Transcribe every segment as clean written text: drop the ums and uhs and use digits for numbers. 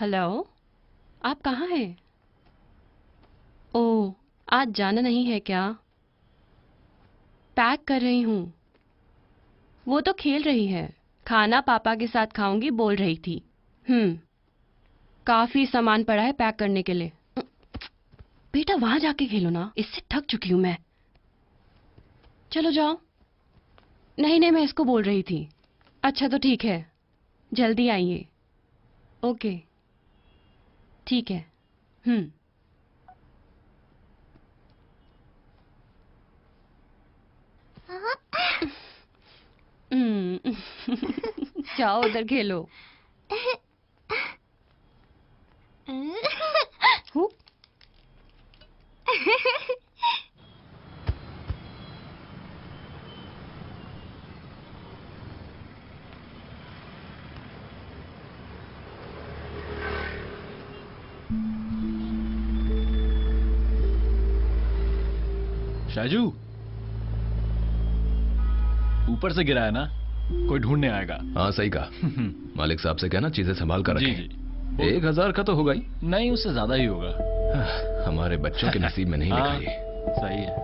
Hello, आप कहाँ हैं? ओह, आज जाना नहीं है क्या? पैक कर रही हूँ। वो तो खेल रही है। खाना पापा के साथ खाऊंगी बोल रही थी। काफी सामान पड़ा है पैक करने के लिए। बेटा वहां जाके खेलो ना, इससे थक चुकी हूँ मैं। चलो जाओ। नहीं नहीं, मैं इसको बोल रही थी। अच्छा तो ठीक है, जल्दी आइए। ओके, ठीक है। जाओ उधर खेलो। हूँ? शाजू, ऊपर से गिरा है ना, कोई ढूंढने आएगा। हाँ सही कहा। मालिक साहब से कहना चीजें संभाल कर जी रखें। जी। 1000 का तो होगा ही। नहीं, उससे ज्यादा ही होगा। हमारे बच्चों के नसीब में नहीं लिखा ये। सही है।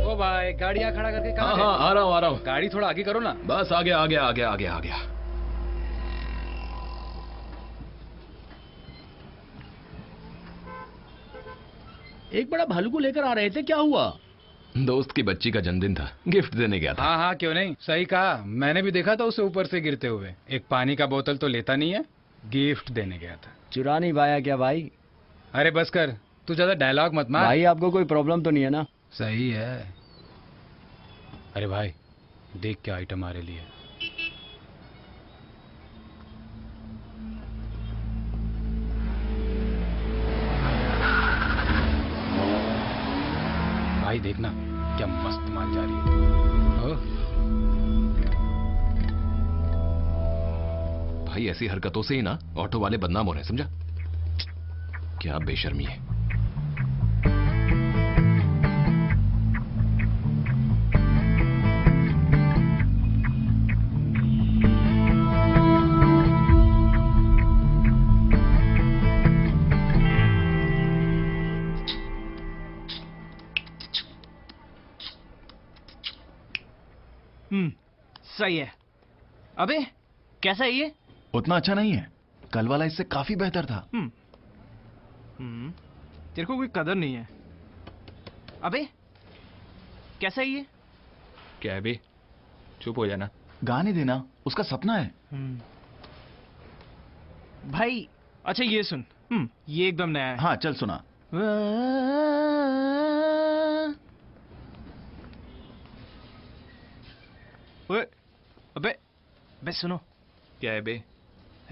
ओ भाई, गाड़ियां खड़ा करके कहाँ हाँ हाँ, आ रहा हूँ। गाड़ी थोड़ा आगे करो ना। बस आ गया आ गया आ गया आ गया आ गया। एक बड़ा भालू को लेकर आ रहे थे, क्या हुआ? दोस्त की बच्ची का जन्मदिन था, गिफ्ट देने गया था। हाँ हाँ, क्यों नहीं, सही कहा। मैंने भी देखा था उसे ऊपर से गिरते हुए। एक पानी का बोतल तो लेता नहीं है, गिफ्ट देने गया था। चुरा नहीं पाया क्या भाई? अरे बस कर, तू ज्यादा डायलॉग मत मार। भाई आपको कोई प्रॉब्लम तो नहीं है ना? सही है। अरे भाई देख क्या आइटम आ रहे लिए। भाई देखना क्या मस्त माल जा रही है। ओ? भाई ऐसी हरकतों से ही ना ऑटो वाले बदनाम हो रहे हैं, समझा? क्या बेशर्मी है। सही है। अबे कैसा है ये? उतना अच्छा नहीं है, कल वाला इससे काफी बेहतर था। तेरे को कोई कदर नहीं है। अबे कैसा है ये? क्या है बे, चुप हो जाना। गाने देना, उसका सपना है। भाई अच्छा ये सुन, ये एकदम नया है। हाँ चल सुना। ओए, अबे सुनो। क्या है बे?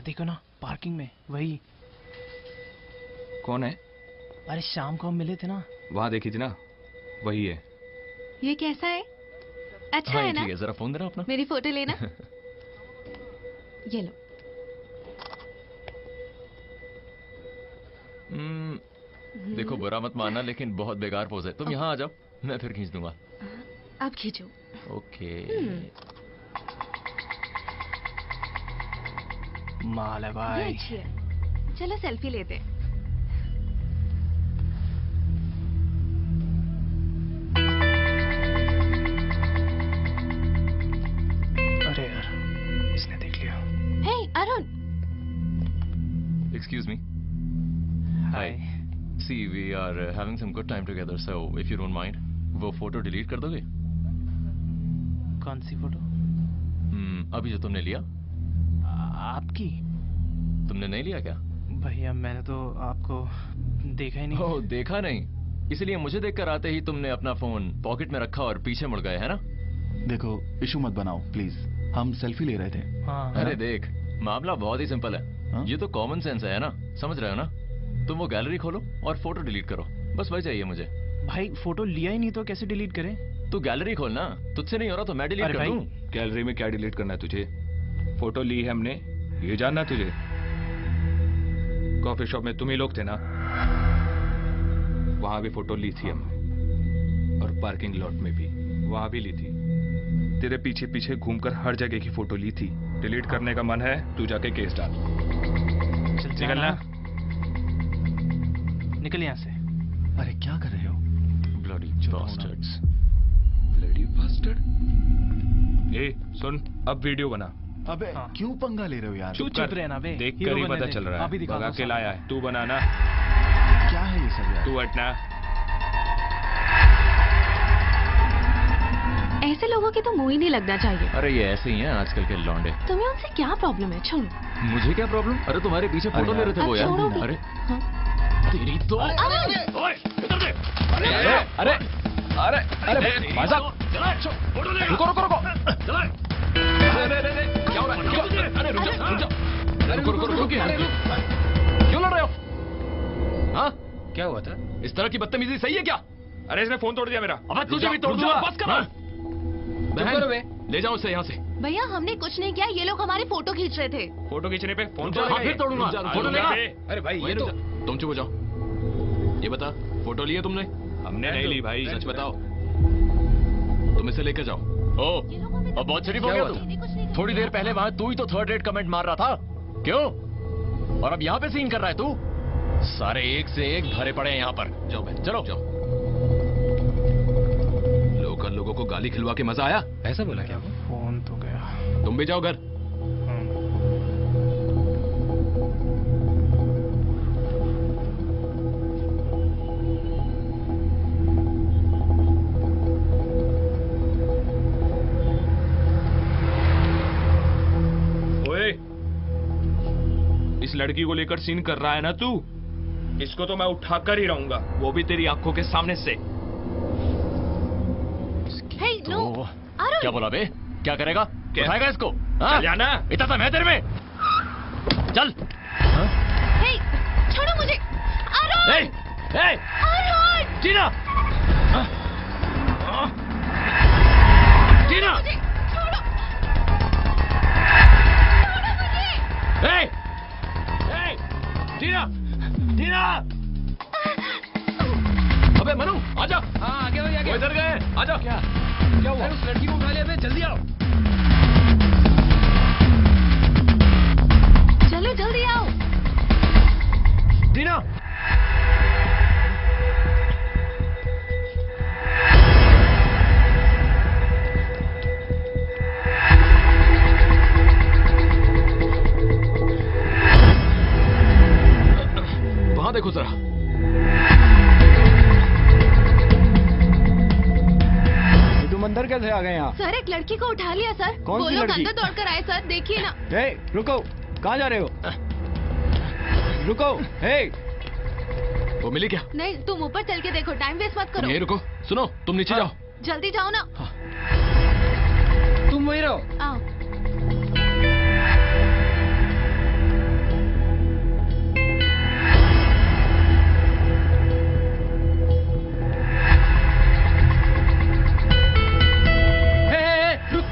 देखो ना पार्किंग में वही। कौन है? अरे शाम को हम मिले थे ना। वहां देखी थी ना, वही है। ये कैसा है? अच्छा हाँ है ना? ठीक है, जरा फोन देना अपना। मेरी फोटो लेना। ये लो। देखो बुरा मत मानना, लेकिन बहुत बेकार पोज है। तुम यहाँ आ जाओ, मैं फिर खींच दूंगा। आप खींचो। ओके। माल है ये भाई। अच्छी है, चलो सेल्फी लेते हैं। अरे यार इसने देख लिया। Hey Arun. Excuse me. Hi. See, we are having some good time together, so if you don't mind, वो फोटो डिलीट कर दोगे? कौन सी फोटो? अभी जो तुमने लिया। आपकी? तुमने नहीं लिया क्या? भैया मैंने तो आपको देखा ही नहीं। ओह देखा नहीं, इसलिए मुझे देखकर आते ही तुमने अपना फोन पॉकेट में रखा और पीछे मुड़ गए, है ना? देखो इशू मत बनाओ प्लीज, हम सेल्फी ले रहे थे। हाँ। अरे देख, मामला बहुत ही सिंपल है। हाँ? ये तो कॉमन सेंस है ना, समझ रहे हो ना? तुम वो गैलरी खोलो और फोटो डिलीट करो, बस वही चाहिए मुझे। भाई फोटो लिया ही नहीं तो कैसे डिलीट करें? तू गैलरी खोलना, तुझसे नहीं हो रहा तो मैं डिलीट अरे कर भाई। दूं। गैलरी में क्या डिलीट करना है तुझे? फोटो ली है हमने, ये जानना तुझे? कॉफी शॉप में तुम ही लोग थे ना, वहां भी फोटो ली थी हमने, और पार्किंग लॉट में भी, वहां भी ली थी। तेरे पीछे पीछे घूमकर हर जगह की फोटो ली थी। डिलीट करने का मन है तू जाके केस डाल। चल निकलना। निकल यहाँ से। अरे क्या कर रहे हो? Bloody bastards. Bloody bastard. ए सुन, अब वीडियो बना। अबे हाँ। क्यों पंगा ले रहे हो यार? तू चुप रहना बे। देख हीरो कर ही बनने पता दे। चल रहा अभी है दिखा भगा दो के साला। लाया है। तू बनाना। क्या है ये सब यार? तू हटना। ऐसे लोगों की तो मुंह ही नहीं लगना चाहिए। अरे ये ऐसे ही हैं आजकल के लौंडे। तुम्हें उनसे क्या प्रॉब्लम है? छोड़ो। मुझे क्या प्रॉब्लम? अरे तुम्हारे पीछे फोटो ले रहे थे वो अब यार। छोड़ो भी। अरे हाँ। तेरी तो। ओए इधर दे। अरे अरे अरे भाई साहब, रुको रुको रुको। अरे क्या हो रहा है? अरे रुक जाओ। रुको रुको रुको। क्यों लड़ रहे हो? हाँ, क्या हुआ था? इस तरह की बदतमीजी सही है क्या? अरे इसने फोन तोड़ दिया मेरा। अब तुझे भी तोड़ दूंगा। बस करो। करो बे। ले जाओ उसे यहाँ से। भैया हमने कुछ नहीं किया, ये लोग हमारी फोटो खींच रहे थे। फोटो खींचने पे फोन हाँ, फिर तोड़ूंगा। फोटो लेगा। अरे भाई ये रुक तो जा। तुम चुप हो जाओ। ये बता, फोटो ली है तुमने? हमने नहीं ली भाई। सच बताओ। तुम इसे लेकर जाओ। ओ, अब बहुत शरीफ हो क्या गया हुआ तू। थोड़ी देर पहले वहां तू ही तो थर्ड रेट कमेंट मार रहा था। क्यों? और अब यहाँ पे सीन कर रहा है तू? सारे एक से एक भरे पड़े हैं यहाँ पर। जाओ बहन, चलो जाओ। लोकल लोगों को गाली खिलवा के मजा आया? ऐसा बोला क्या? फोन तो गया। तुम भी जाओ घर। ओए, इस लड़की को लेकर सीन कर रहा है ना तू? इसको तो मैं उठाकर ही रहूंगा, वो भी तेरी आंखों के सामने से। हे नो। तो क्या बोला बे? क्या करेगा? क्या? उठाएगा इसको? हाँ? चल जाना। इतना सा मैं तेरे में। चल। हे छोड़ो मुझे। ए, आरोन। ए, आरोन। टीना। टीना। मुझे छोड़ो। छोड़ो मुझे। ए, ए, टीना, टीना। अबे मनु, आजा। हाँ आगे भाई वो आगे। इधर गए। आजा। क्या हुआ? उस लड़की को उठा लिया बे, जल्दी आओ। चलो जल्दी आओ। टीना। वहां देखो जरा। तुम अंदर कैसे आ गए यहाँ? सर एक लड़की को उठा लिया सर। कौन वो सी लोग लड़की? अंदर दौड़ कर आए सर, देखिए ना। हे रुको, कहाँ जा रहे हो? रुको। हे वो मिली क्या? नहीं तुम ऊपर चल के देखो, टाइम वेस्ट मत तुम करो। यहीं रुको। सुनो, तुम नीचे जाओ। जल्दी जाओ ना। तुम वही रहो। आओ।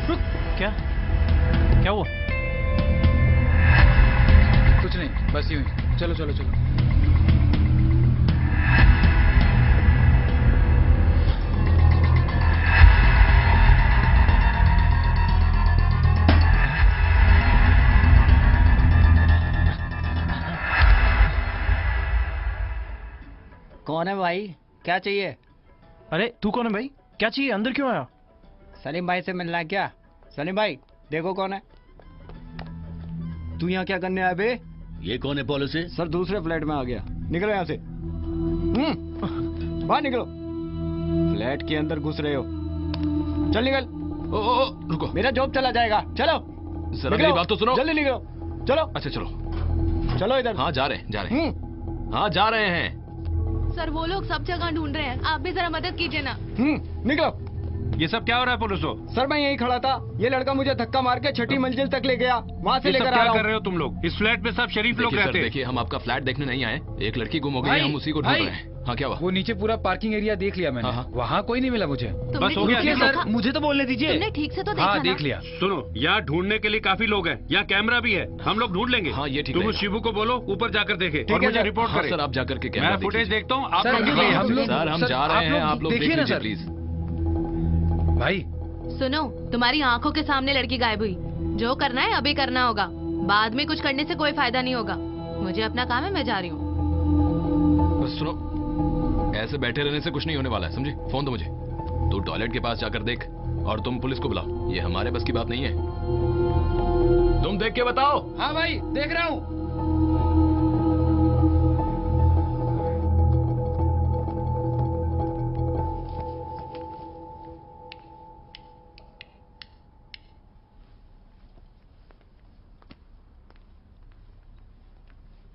रुक। क्या? क्या हुआ? कुछ नहीं, बस यूं ही। चलो चलो चलो। कौन है भाई? क्या चाहिए? अरे तू कौन है भाई? क्या चाहिए? अंदर क्यों आया? सलीम भाई से मिलना है क्या? सलीम भाई देखो कौन है। तू यहाँ क्या करने आया बे? ये कौन है पॉलिसी? सर दूसरे फ्लैट में आ गया। निकलो यहाँ से। बाहर निकलो। फ्लैट के अंदर घुस रहे हो। चल निकल। ओ, रुको। मेरा जॉब चला जाएगा। चलो जरा मेरी बात तो सुनो। जल्दी निकलो। चलो अच्छा चलो। चलो इधर। हाँ जा रहे हैं, जा रहे हैं। हाँ जा रहे हैं। सर वो लोग सब जगह ढूंढ रहे हैं, आप भी जरा मदद कीजिए ना। निकलो। ये सब क्या हो रहा है पुलिसो? सर मैं यहीं खड़ा था, ये लड़का मुझे धक्का मार के छठी मंजिल तक ले गया, वहाँ से लेकर आ रहा हूँ। हो तुम लोग? इस फ्लैट में सब शरीफ लोग देखिए सर, रहते हैं। देखिए हम आपका फ्लैट देखने नहीं आए। एक लड़की गुम हो गई है, भाई, हम उसी को ढूंढ भाई। रहे हैं। हाँ क्या हुआ? वो नीचे पूरा पार्किंग एरिया देख लिया मैंने। हाँ। वहाँ कोई नहीं मिला मुझे। तुमने बस हो ठीक गया से सर, देखा? मुझे तो बोलने दीजिए। तुमने ठीक से तो देखा हाँ ना? देख लिया। सुनो, यहाँ ढूंढने के लिए काफी लोग हैं, यहाँ कैमरा भी है, हम लोग ढूंढ लेंगे। हाँ, ये ठीक तुम रहेगा। उस शिबू को बोलो ऊपर जाकर देखे ठीक और है मुझे सर। रिपोर्ट हाँ करे। सर, आप जाकर के मैं कैमरा फुटेज देखिए। देखता हूँ, आप सर, लोग ये दिखाओ। हम लोग- सर हम सर, जा रहे आप हैं, लोग आप लोग देख देखिए ना, लीजिए सर। प्लीज। भाई सुनो, तुम्हारी आंखों के सामने लड़की गायब हुई। जो करना है अभी करना होगा, बाद में कुछ करने से कोई फायदा नहीं होगा। मुझे अपना काम है, मैं जा रही हूँ। बस सुनो, ऐसे बैठे रहने से कुछ नहीं होने वाला है, समझी? फोन दो मुझे। तू टॉयलेट के पास जाकर देख, और तुम पुलिस को बुलाओ। ये हमारे बस की बात नहीं है। तुम देख के बताओ। हाँ भाई, देख रहा हूँ।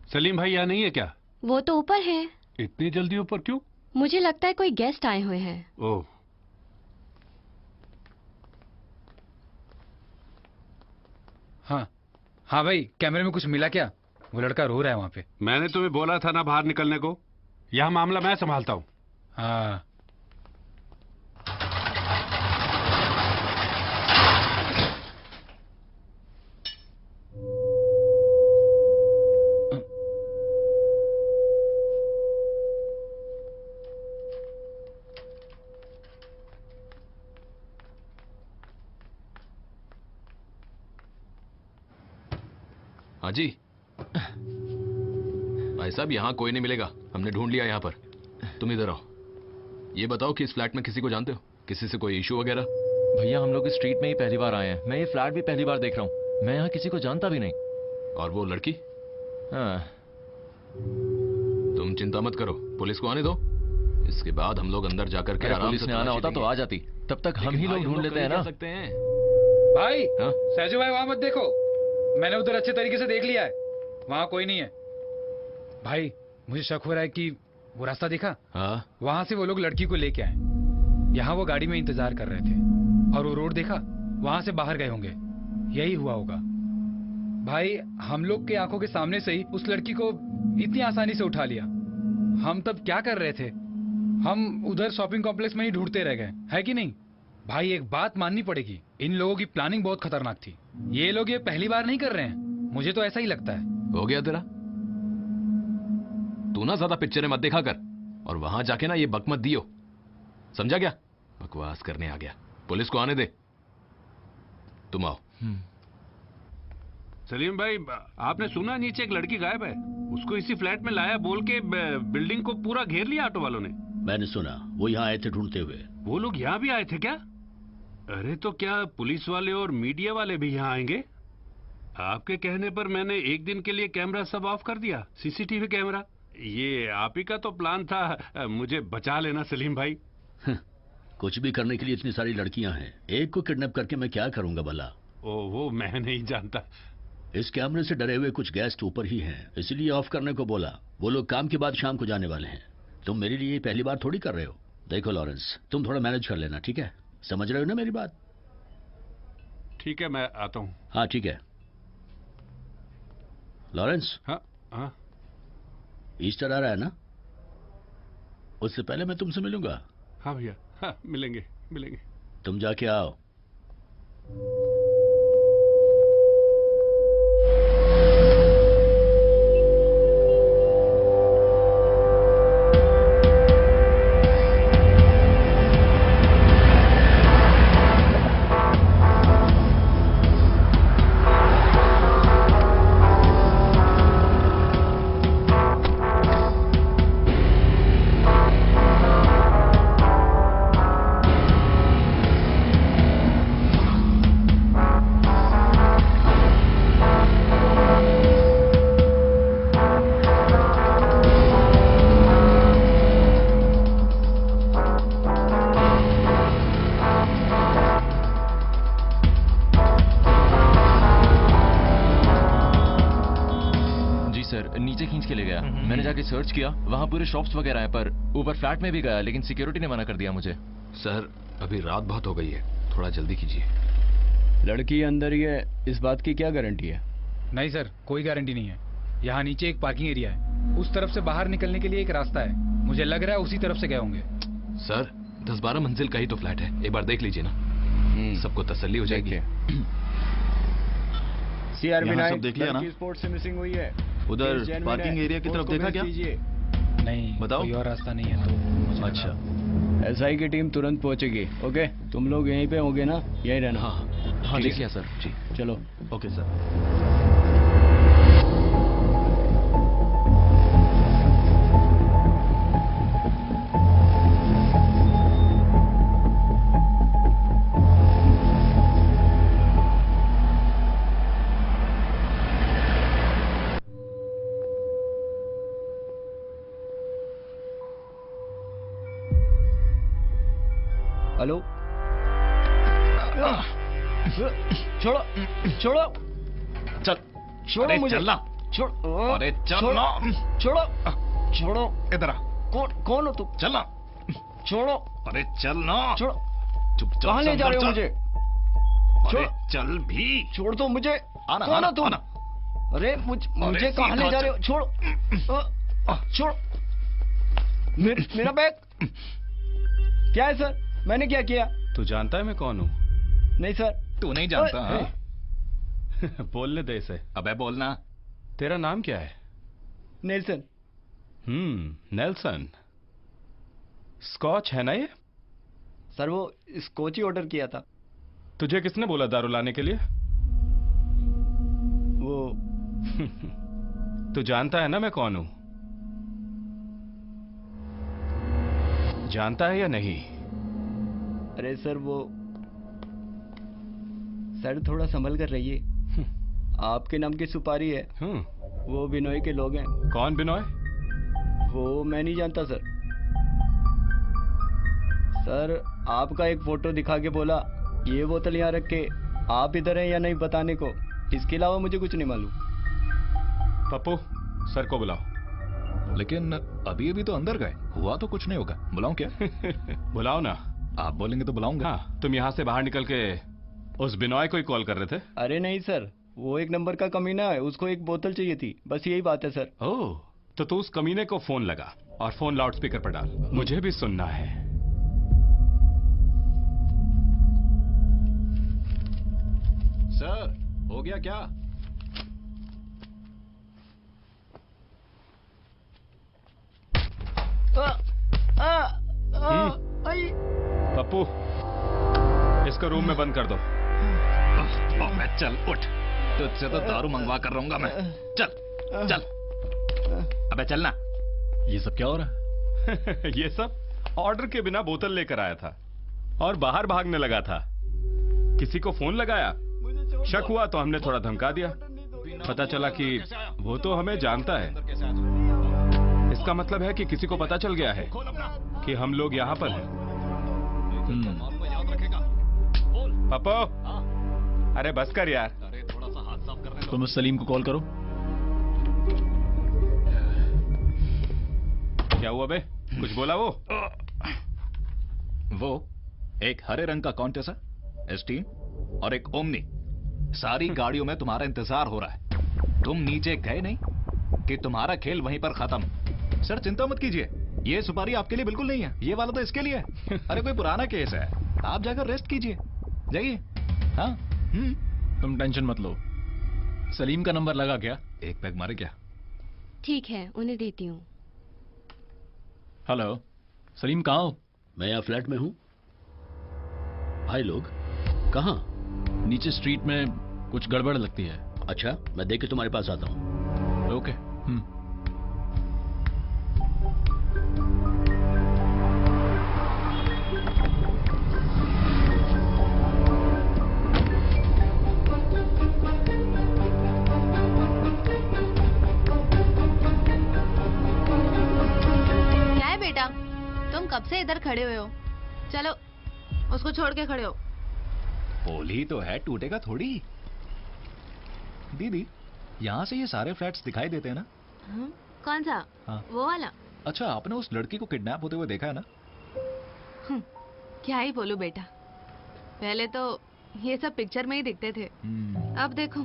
सलीम भाई यहाँ नहीं है क्या? वो तो ऊपर है। इतनी जल्दी ऊपर क्यों? मुझे लगता है कोई गेस्ट आए हुए हैं। ओह, हाँ हाँ भाई, कैमरे में कुछ मिला क्या? वो लड़का रो रहा है वहाँ पे। मैंने तुम्हें बोला था ना बाहर निकलने को। यह मामला मैं संभालता हूँ। हाँ। हाँ जी भाई साहब, यहाँ कोई नहीं मिलेगा, हमने ढूंढ लिया यहाँ पर। तुम इधर आओ। ये बताओ कि इस फ्लैट में किसी को जानते हो? किसी से कोई इशू वगैरह? भैया हम लोग इस स्ट्रीट में ही पहली बार आए हैं, मैं ये फ्लैट भी पहली बार देख रहा हूँ। मैं यहाँ किसी को जानता भी नहीं। और वो लड़की? हाँ। तुम चिंता मत करो, पुलिस को आने दो। इसके बाद हम लोग अंदर जाकर के आराम पुलिस से ने आना होता तो आ जाती, तब तक हम ही लोग ढूंढ लेते हैं ना। सकते हैं भाई, हाँ? सहजू भाई वहां मत देखो, मैंने उधर अच्छे तरीके से देख लिया है, वहां कोई नहीं है। भाई मुझे शक हो रहा है कि वो रास्ता देखा? हाँ? वहां से वो लोग लड़की को लेके आए, यहाँ वो गाड़ी में इंतजार कर रहे थे, और वो रोड देखा, वहां से बाहर गए होंगे। यही हुआ होगा। भाई हम लोग के आंखों के सामने से ही उस लड़की को इतनी आसानी से उठा लिया। हम तब क्या कर रहे थे? हम उधर शॉपिंग कॉम्प्लेक्स में ही ढूंढते रह गए, है कि नहीं? भाई एक बात माननी पड़ेगी, इन लोगों की प्लानिंग बहुत खतरनाक थी। ये लोग ये पहली बार नहीं कर रहे हैं, मुझे तो ऐसा ही लगता है। हो गया तेरा? तू ना ज्यादा पिक्चरें मत देखा कर, और वहां जाके ना ये बक मत दियो, समझा क्या? बकवास करने आ गया। पुलिस को आने दे, तुम आओ। सलीम भाई, आपने सुना नीचे एक लड़की गायब है? उसको इसी फ्लैट में लाया बोल के बिल्डिंग को पूरा घेर लिया ऑटो वालों ने। मैंने सुना, वो यहाँ आए थे ढूंढते हुए। वो लोग यहाँ भी आए थे क्या? अरे तो क्या पुलिस वाले और मीडिया वाले भी यहाँ आएंगे? आपके कहने पर मैंने एक दिन के लिए कैमरा सब ऑफ कर दिया, सीसीटीवी कैमरा। ये आप ही का तो प्लान था मुझे बचा लेना सलीम भाई। कुछ भी करने के लिए इतनी सारी लड़कियां हैं, एक को किडनैप करके मैं क्या करूंगा भला? ओ वो मैं नहीं जानता। इस कैमरे से डरे हुए कुछ गेस्ट ऊपर ही हैं, इसलिए ऑफ करने को बोला। वो लोग काम के बाद शाम को जाने वाले हैं। तुम मेरे लिए पहली बार थोड़ी कर रहे हो। देखो लॉरेंस, तुम थोड़ा मैनेज कर लेना, ठीक है? समझ रहे हो ना मेरी बात? ठीक है, मैं आता हूँ। हाँ ठीक है लॉरेंस। हाँ हाँ। ईस्टर आ रहा है ना, उससे पहले मैं तुमसे मिलूंगा। हाँ भैया, हाँ मिलेंगे मिलेंगे। तुम जाके आओ। नीचे खींच के ले गया। मैंने जाके सर्च किया, वहाँ पूरे शॉप्स वगैरह हैं, पर ऊपर फ्लैट में भी गया, लेकिन सिक्योरिटी ने मना कर दिया मुझे। सर अभी रात बहुत हो गई है, थोड़ा जल्दी कीजिए। लड़की अंदर ही है, इस बात की क्या गारंटी है? नहीं सर, कोई गारंटी नहीं है। यहाँ नीचे एक पार्किंग एरिया है, उस तरफ से बाहर निकलने के लिए एक रास्ता है। मुझे लग रहा है उसी तरफ से गए होंगे। सर 10-12 मंजिल का ही तो फ्लैट है, एक बार देख लीजिए ना, सबको तसल्ली हो जाएगी। CRB यहाँ सब देख लिया ना? स्पोर्ट से मिसिंग हुई है। उधर पार्किंग एरिया की तरफ देखा क्या? नहीं, बताओ। कोई और रास्ता नहीं है तो। अच्छा, SI की टीम तुरंत पहुंचेगी। ओके, तुम लोग यहीं पे होगे ना? यहीं रहना। हाँ हाँ ठीक जी है सर। जी चलो। Okay sir. हेलो। छोड़ो छोड़ो चल छोड़ो अरे मुझे। चलना। छोड़ो। अरे चल छोड़ो। ना। छोड़ो छोड़ो। इधर आ। कौन हो तुम? चलना। छोड़ो। अरे चलना। छोड़ो। चुपचाप कहाँ ले जा रहे हो मुझे? अरे चल भी। छोड़ दो मुझे। आना कौन आना हो तुम? आना। अरे मुझे कहाँ ले जा रहे हो? छोड़ो। छोड़ो। मेरा बैग। क्या है सर? मैंने क्या किया? तू जानता है मैं कौन हूँ? नहीं सर। तू नहीं जानता हाँ? बोलने दे इसे। अबे बोलना। तेरा नाम क्या है? नेल्सन। नेल्सन। स्कॉच है ना ये? सर वो स्कॉच ही ऑर्डर किया था। तुझे किसने बोला दारू लाने के लिए? वो तू जानता है ना मैं कौन हूं? जानता है या नहीं? अरे सर वो सर थोड़ा संभल कर रहिए। आपके नाम की सुपारी है। वो बिनोय के लोग हैं। कौन बिनोय? वो मैं नहीं जानता सर। सर आपका एक फोटो दिखा के बोला ये बोतल यहाँ रख के आप इधर हैं या नहीं बताने को। इसके अलावा मुझे कुछ नहीं मालूम। पप्पू सर को बुलाओ। लेकिन अभी अभी तो अंदर गए, हुआ तो कुछ नहीं होगा। बुलाऊं क्या? बुलाओ ना। आप बोलेंगे तो बुलाऊंगा। हाँ, तुम यहाँ से बाहर निकल के उस बिनोय को ही कॉल कर रहे थे? अरे नहीं सर, वो एक नंबर का कमीना है, उसको एक बोतल चाहिए थी, बस यही बात है सर। ओह, तो तू उस कमीने को फोन लगा और फोन लाउड स्पीकर पर डाल, मुझे भी सुनना है। सर हो गया क्या? पप्पू इसको रूम में बंद कर दो। मैं चल उठ, तुझसे तो दारू मंगवा कर रहूंगा मैं। चल चल। अबे चलना। ये सब क्या हो रहा है? ये सब ऑर्डर के बिना बोतल लेकर आया था और बाहर भागने लगा था। किसी को फोन लगाया, शक हुआ तो हमने थोड़ा धमका दिया। पता चला कि वो तो हमें जानता है। इसका मतलब है कि किसी को पता चल गया है कि हम लोग यहाँ पर हैं। पप्पू, अरे बस कर यार। तुम उस सलीम को कॉल करो। क्या हुआ बे? कुछ बोला वो? वो एक हरे रंग का कॉन्टेस है, एस्टीन और एक ओमनी। सारी गाड़ियों में तुम्हारा इंतजार हो रहा है। तुम नीचे गए नहीं कि तुम्हारा खेल वहीं पर खत्म। सर चिंता मत कीजिए, ये सुपारी आपके लिए बिल्कुल नहीं है, ये वाला तो इसके लिए है। अरे कोई पुराना केस है, आप जाकर रेस्ट कीजिए, जाइए। हाँ तुम टेंशन मत लो। सलीम का नंबर लगा क्या? एक पैग मारे क्या? ठीक है, उन्हें देती हूँ। हेलो, सलीम कहाँ हो? मैं यहाँ फ्लैट में हूँ। भाई लोग कहाँ? नीचे स्ट्रीट में कुछ गड़बड़ लगती है। अच्छा, मैं देख के तुम्हारे पास आता हूँ। ओके। क्या है बेटा, तुम कब से इधर खड़े हुए हो? चलो उसको छोड़ के खड़े हो। होली तो है, टूटेगा थोड़ी। दीदी यहाँ से ये सारे फ्लैट्स दिखाई देते हैं ना? कौन सा? हाँ। वो वाला? अच्छा, आपने उस लड़की को किडनैप होते हुए देखा है ना? क्या ही बोलूं बेटा, पहले तो ये सब पिक्चर में ही दिखते थे, अब देखो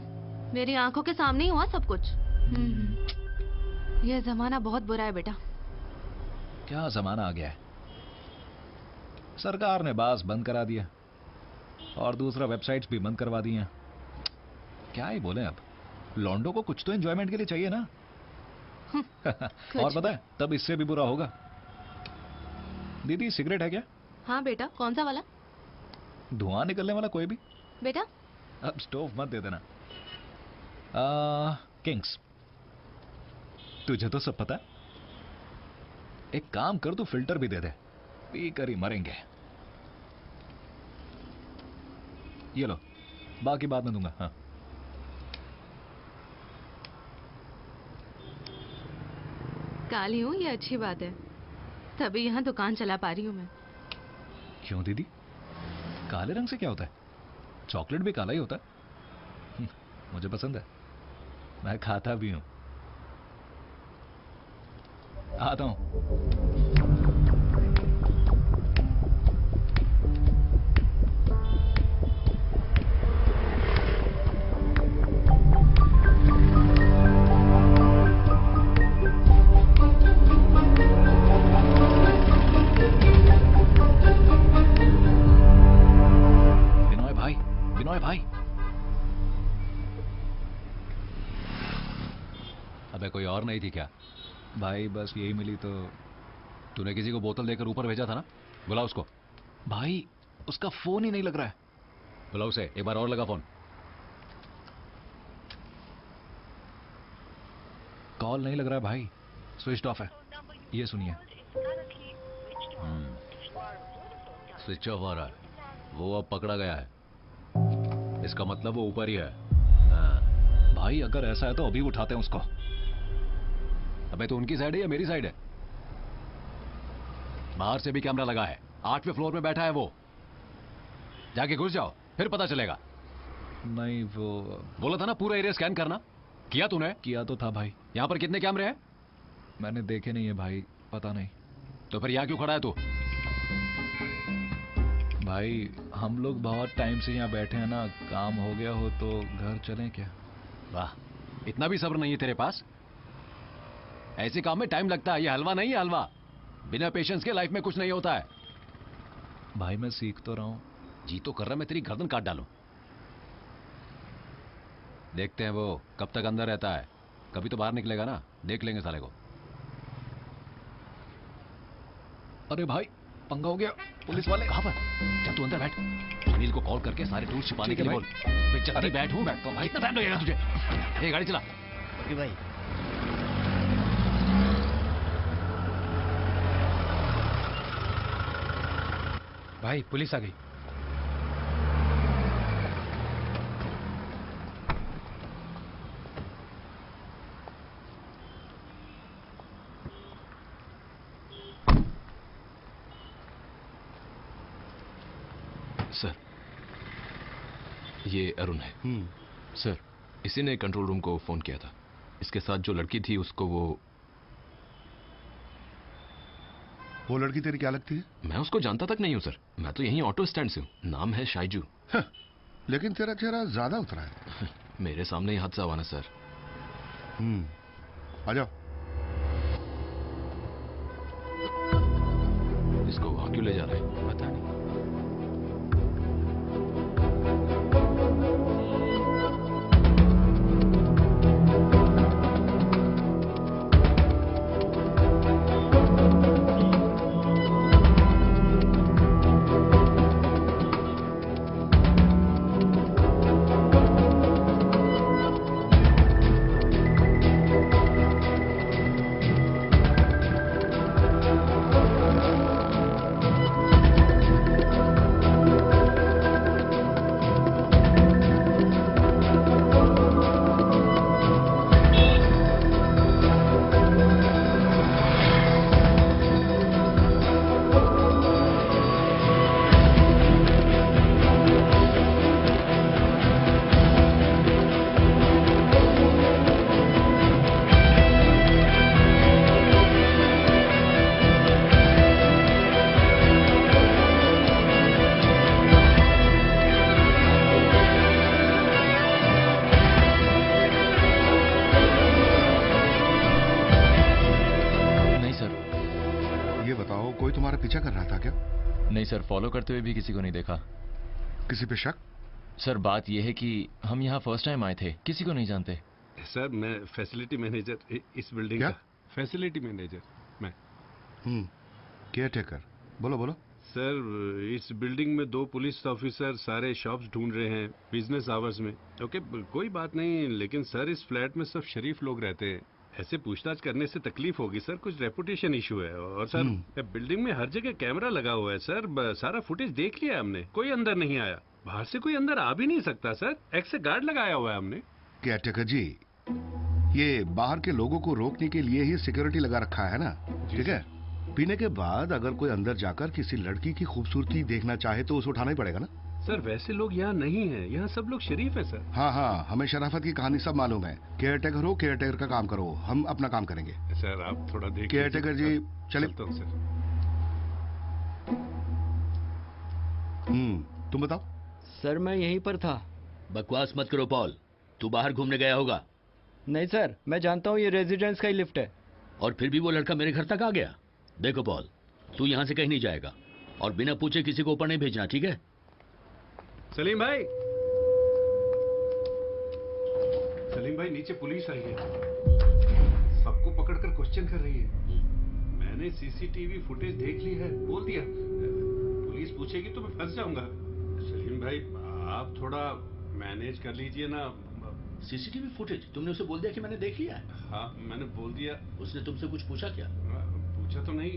मेरी आंखों के सामने ही हुआ सब कुछ। ये जमाना बहुत बुरा है बेटा। क्या जमाना आ गया है। सरकार ने बास बंद करा दिया और दूसरा वेबसाइट्स भी बंद करवा दी हैं। क्या ही बोले, अब लॉन्डो को कुछ तो एंजॉयमेंट के लिए चाहिए ना। और पता है तब इससे भी बुरा होगा। दीदी सिगरेट है क्या? हाँ बेटा, कौन सा वाला? धुआं निकलने वाला कोई भी? बेटा अब स्टोव मत दे देना। किंग्स, तुझे तो सब पता है। एक काम कर, तू फिल्टर भी दे दे, पी कर ही मरेंगे। ये लो, बाकी बाद में दूंगा। हाँ, काली हूँ ये अच्छी बात है, तभी यहाँ दुकान चला पा रही हूँ मैं। क्यों दीदी, काले रंग से क्या होता है? चॉकलेट भी काला ही होता है। मुझे पसंद है, मैं खाता भी हूं। आता हूं। विनोय भाई, अबे कोई और नहीं थी क्या? भाई बस यही मिली तो। तूने किसी को बोतल देकर ऊपर भेजा था ना? बुला उसको। भाई उसका फोन ही नहीं लग रहा है। बुला उसे, एक बार और लगा फोन। कॉल नहीं लग रहा है भाई, स्विच ऑफ है। ये सुनिए। स्विच ऑफ आ रहा है, वो अब पकड़ा गया है। इसका मतलब वो ऊपर ही है। भाई अगर ऐसा है तो अभी उठाते हैं उसको। अबे तो उनकी साइड है या मेरी साइड है? बाहर से भी कैमरा लगा है, 8वें फ्लोर में बैठा है वो। जाके घुस जाओ, फिर पता चलेगा। नहीं, वो बोला था ना पूरा एरिया स्कैन करना। किया तूने? किया तो था भाई। यहां पर कितने कैमरे हैं? मैंने देखे नहीं है भाई, पता नहीं। तो फिर यहां क्यों खड़ा है तू? भाई हम लोग बहुत टाइम से यहाँ बैठे हैं ना, काम हो गया हो तो घर चलें क्या? वाह, इतना भी सब्र नहीं है तेरे पास? ऐसे काम में टाइम लगता है, ये हलवा नहीं है हलवा। बिना पेशेंस के लाइफ में कुछ नहीं होता है। भाई मैं सीख तो रहा हूँ। जी तो कर रहा, मैं तेरी गर्दन काट डालूं। देखते हैं वो कब तक अंदर रहता है, कभी तो बाहर निकलेगा ना, देख लेंगे साले को। अरे भाई पंगा हो गया, पुलिस वाले। कहां पर? चल तू अंदर बैठ, अनिल को कॉल करके सारे टूल्स छिपाने के लिए बोल। मैं जल्दी बैठ हूं। बैठता हूं भाई, कितना टाइम लगेगा तुझे? ये गाड़ी चला। ओके भाई। भाई पुलिस आ गई। सर, ये अरुण है। सर, इसी ने कंट्रोल रूम को फोन किया था। इसके साथ जो लड़की थी उसको वो लड़की तेरी क्या लगती है? मैं उसको जानता तक नहीं हूं सर, मैं तो यहीं ऑटो स्टैंड से हूं। नाम है शाइजू। लेकिन तेरा चेहरा ज्यादा उतरा है। मेरे सामने ही हादसा हुआ ना सर। आ जाओ। इसको वहां क्यों ले जा रहे हैं पता नहीं। पीछा कर रहा था क्या? नहीं सर, फॉलो करते हुए भी किसी को नहीं देखा। किसी पे शक? सर बात यह है कि हम यहाँ फर्स्ट टाइम आए थे, किसी को नहीं जानते। सर मैं फैसिलिटी मैनेजर इस बिल्डिंग का। फैसिलिटी मैनेजर मैं। Care taker. बोलो बोलो। सर इस बिल्डिंग में 2 पुलिस ऑफिसर सारे शॉप्स ढूंढ रहे हैं बिजनेस आवर्स में। ओके कोई बात नहीं, लेकिन सर इस फ्लैट में सब शरीफ लोग रहते हैं, ऐसे पूछताछ करने से तकलीफ होगी सर, कुछ रेपुटेशन इशू है। और सर बिल्डिंग में हर जगह कैमरा लगा हुआ है सर, सारा फुटेज देख लिया हमने, कोई अंदर नहीं आया, बाहर से कोई अंदर आ भी नहीं सकता सर, एक्से गार्ड लगाया हुआ है हमने। केयरटेकर जी, ये बाहर के लोगों को रोकने के लिए ही सिक्योरिटी लगा रखा है ना, ठीक है। पीने के बाद अगर कोई अंदर जाकर किसी लड़की की खूबसूरती देखना चाहे तो उसे उठाना ही पड़ेगा ना। सर वैसे लोग यहाँ नहीं है, यहाँ सब लोग शरीफ है सर। हाँ हाँ, हमें शराफत की कहानी सब मालूम है। केयरटेकर हो, केयरटेकर का काम करो, हम अपना काम करेंगे। सर आप थोड़ा देखिए। केयरटेकर जी चलिए। सर तुम बताओ। सर मैं यहीं पर था। बकवास मत करो पॉल, तू बाहर घूमने गया होगा। नहीं सर, मैं जानता हूँ ये रेजिडेंस का ही लिफ्ट है। और फिर भी वो लड़का मेरे घर तक आ गया। देखो पॉल, तू यहाँ से कहीं नहीं जाएगा और बिना पूछे किसी को ऊपर नहीं भेजना, ठीक है। सलीम भाई, सलीम भाई नीचे पुलिस आई है, सबको पकड़कर क्वेश्चन कर रही है। मैंने सीसीटीवी फुटेज देख ली है, बोल दिया पुलिस पूछेगी तो मैं फंस जाऊंगा। सलीम भाई आप थोड़ा मैनेज कर लीजिए ना। सीसीटीवी फुटेज तुमने उसे बोल दिया कि मैंने देख लिया है? हाँ मैंने बोल दिया। उसने तुमसे कुछ पूछा क्या? पूछा तो नहीं।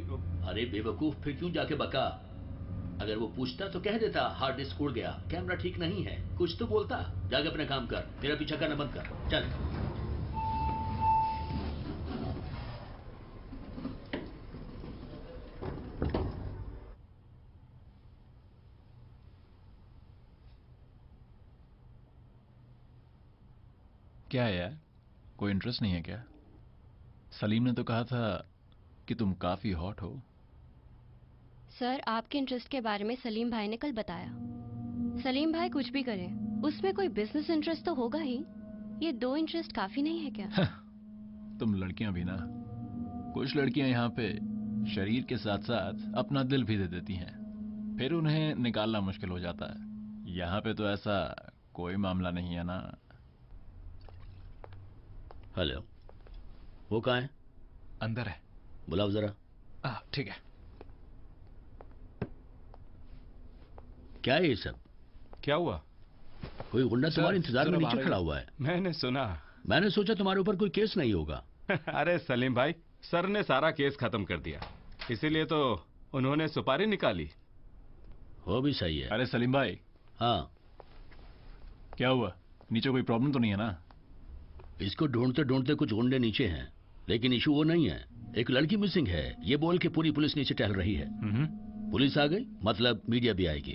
अरे बेवकूफ, फिर क्यों जाके बका? अगर वो पूछता तो कह देता हार्ड डिस्क उड़ गया, कैमरा ठीक नहीं है, कुछ तो बोलता। जाके अपना काम कर, मेरा पीछा करना बंद कर, चल। क्या है यार, कोई इंटरेस्ट नहीं है क्या? सलीम ने तो कहा था कि तुम काफी हॉट हो। सर आपके इंटरेस्ट के बारे में सलीम भाई ने कल बताया। सलीम भाई कुछ भी करें, उसमें कोई बिजनेस इंटरेस्ट तो होगा ही। ये 2 इंटरेस्ट काफी नहीं है क्या? तुम लड़कियां भी ना, कुछ लड़कियां यहाँ पे शरीर के साथ साथ अपना दिल भी दे देती हैं, फिर उन्हें निकालना मुश्किल हो जाता है। यहाँ पे तो ऐसा कोई मामला नहीं है ना। हेलो, वो कहाँ है? अंदर है। बुलाओ जरा। ठीक है। क्या है ये सब? क्या हुआ? कोई गुंडा तुम्हारे इंतजार में नीचे खड़ा हुआ है। मैंने सुना। मैंने सोचा तुम्हारे ऊपर कोई केस नहीं होगा। अरे सलीम भाई, सर ने सारा केस खत्म कर दिया, इसीलिए तो उन्होंने सुपारी निकाली। वो भी सही है। अरे सलीम भाई। हाँ क्या हुआ? नीचे कोई प्रॉब्लम तो नहीं है ना? इसको ढूंढते ढूंढते कुछ गुंडे नीचे हैं, लेकिन इशू वो नहीं है। एक लड़की मिसिंग है, ये बोल के पूरी पुलिस नीचे टहल रही है। पुलिस आ गई मतलब मीडिया भी आएगी।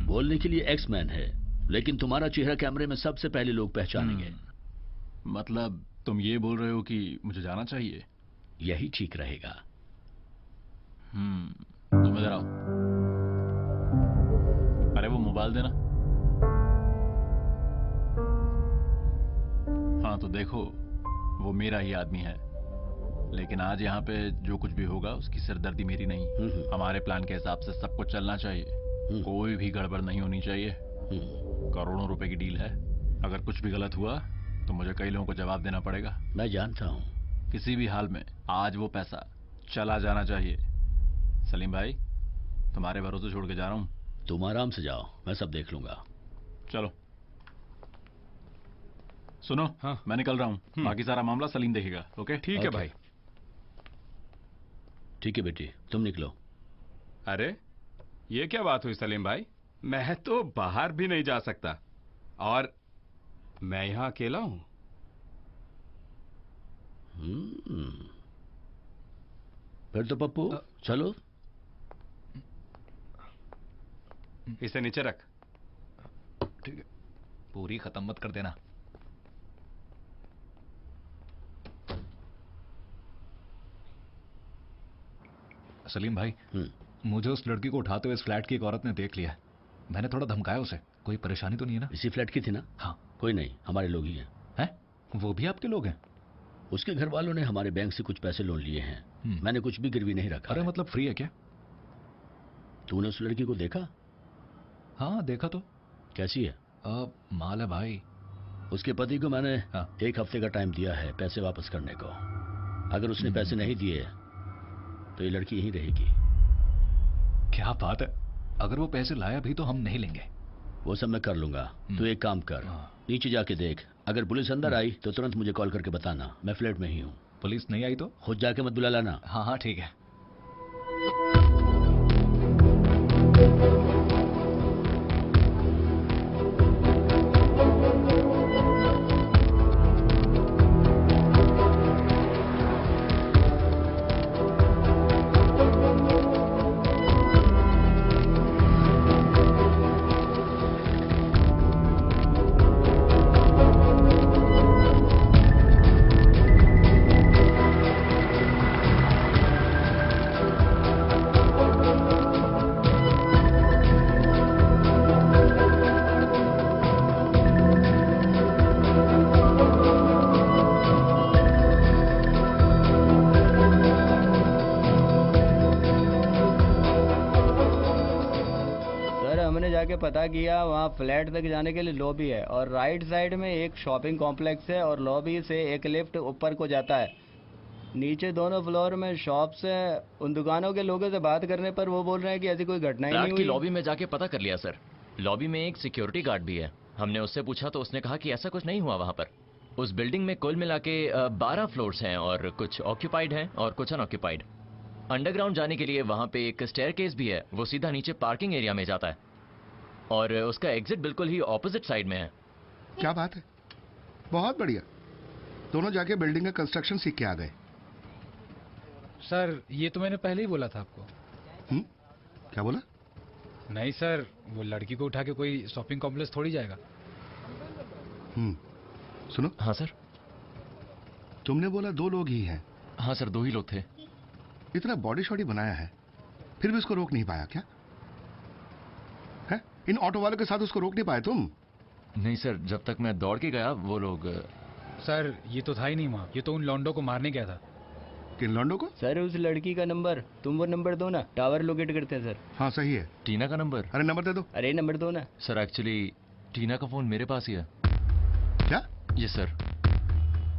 बोलने के लिए एक्स मैन है, लेकिन तुम्हारा चेहरा कैमरे में सबसे पहले लोग पहचानेंगे। मतलब तुम ये बोल रहे हो कि मुझे जाना चाहिए? यही ठीक रहेगा। तुम इधर आओ। अरे वो मोबाइल देना। हाँ तो देखो, वो मेरा ही आदमी है, लेकिन आज यहाँ पे जो कुछ भी होगा उसकी सिरदर्दी मेरी नहीं। हमारे प्लान के हिसाब से सब कुछ चलना चाहिए, कोई भी गड़बड़ नहीं होनी चाहिए। करोड़ों रुपए की डील है, अगर कुछ भी गलत हुआ तो मुझे कई लोगों को जवाब देना पड़ेगा। मैं जानता हूँ। किसी भी हाल में आज वो पैसा चला जाना चाहिए। सलीम भाई, तुम्हारे भरोसे छोड़ के जा रहा हूँ। तुम आराम से जाओ, मैं सब देख लूंगा। चलो। सुनो, हाँ मैं निकल रहा हूँ, बाकी सारा मामला सलीम देखेगा। ओके ठीक है भाई। ठीक है बेटी, तुम निकलो। अरे ये क्या बात हुई सलीम भाई? मैं तो बाहर भी नहीं जा सकता और मैं यहां अकेला हूं। फिर तो पप्पू चलो। इसे नीचे रख। ठीक है, पूरी खत्म मत कर देना। सलीम भाई, मुझे उस लड़की को उठाते हुए इस फ्लैट की एक औरत ने देख लिया। मैंने थोड़ा धमकाया उसे। कोई परेशानी तो नहीं है ना? इसी फ्लैट की थी ना? हाँ। कोई नहीं, हमारे लोग ही हैं। हैं? वो भी आपके लोग हैं? उसके घर वालों ने हमारे बैंक से कुछ पैसे लोन लिए हैं। मैंने कुछ भी गिरवी नहीं रखा। अरे मतलब फ्री है क्या? तूने उस लड़की को देखा? हाँ देखा तो। कैसी है? माल है भाई। उसके पति को मैंने 1 हफ्ते का टाइम दिया है पैसे वापस करने को। अगर उसने पैसे नहीं दिए तो ये लड़की यहीं रहेगी। क्या बात है, अगर वो पैसे लाया भी तो हम नहीं लेंगे। वो सब मैं कर लूंगा। तू एक काम कर, नीचे जाके देख, अगर पुलिस अंदर आई तो तुरंत मुझे कॉल करके बताना, मैं फ्लैट में ही हूँ। पुलिस नहीं आई तो खुद जाके मत बुला लाना। हाँ हाँ ठीक है। जाके पता किया, वहाँ फ्लैट तक जाने के लिए लॉबी है और राइट साइड में एक शॉपिंग कॉम्प्लेक्स है और लॉबी से एक लिफ्ट ऊपर को जाता है। नीचे दोनों फ्लोर में शॉप्स है। उन दुकानों के लोगों से बात करने पर वो बोल रहे हैं कि ऐसी कोई घटना ही नहीं हुई। लॉबी में जाके पता कर लिया सर। लॉबी में एक सिक्योरिटी गार्ड भी है। हमने उससे पूछा तो उसने कहा कि ऐसा कुछ नहीं हुआ वहाँ पर। उस बिल्डिंग में कुल मिला के 12 फ्लोर्स हैं और कुछ ऑक्यूपाइड हैं और कुछ अनऑक्यूपाइड। अंडरग्राउंड जाने के लिए वहाँ पे एक स्टेयरकेस भी है, वो सीधा नीचे पार्किंग एरिया में जाता है और उसका एग्जिट बिल्कुल ही ऑपोजिट साइड में है। क्या बात है, बहुत बढ़िया। दोनों जाके बिल्डिंग का कंस्ट्रक्शन सीख के आ गए। सर ये तो मैंने पहले ही बोला था आपको। क्या बोला? नहीं सर, वो लड़की को उठा के कोई शॉपिंग कॉम्प्लेक्स थोड़ी जाएगा। सुनो। हाँ सर। तुमने बोला 2 लोग ही हैं। हाँ सर, 2 ही लोग थे। इतना बॉडी शॉडी बनाया है फिर भी उसको रोक नहीं पाया क्या? है? इन ऑटो वालों के साथ उसको रोक नहीं पाए तुम? नहीं सर, जब तक मैं दौड़ के गया वो लोग। सर ये तो था ही नहीं वहाँ, ये तो उन लॉन्डो को मारने गया था। किन लॉन्डो को? सर उस लड़की का नंबर, तुम वो नंबर दो ना, टावर लोकेट करते हैं सर। हाँ सही है। टीना का नंबर? अरे नंबर दे दो। अरे नंबर दो ना। सर एक्चुअली टीना का फोन मेरे पास ही है। क्या? ये सर।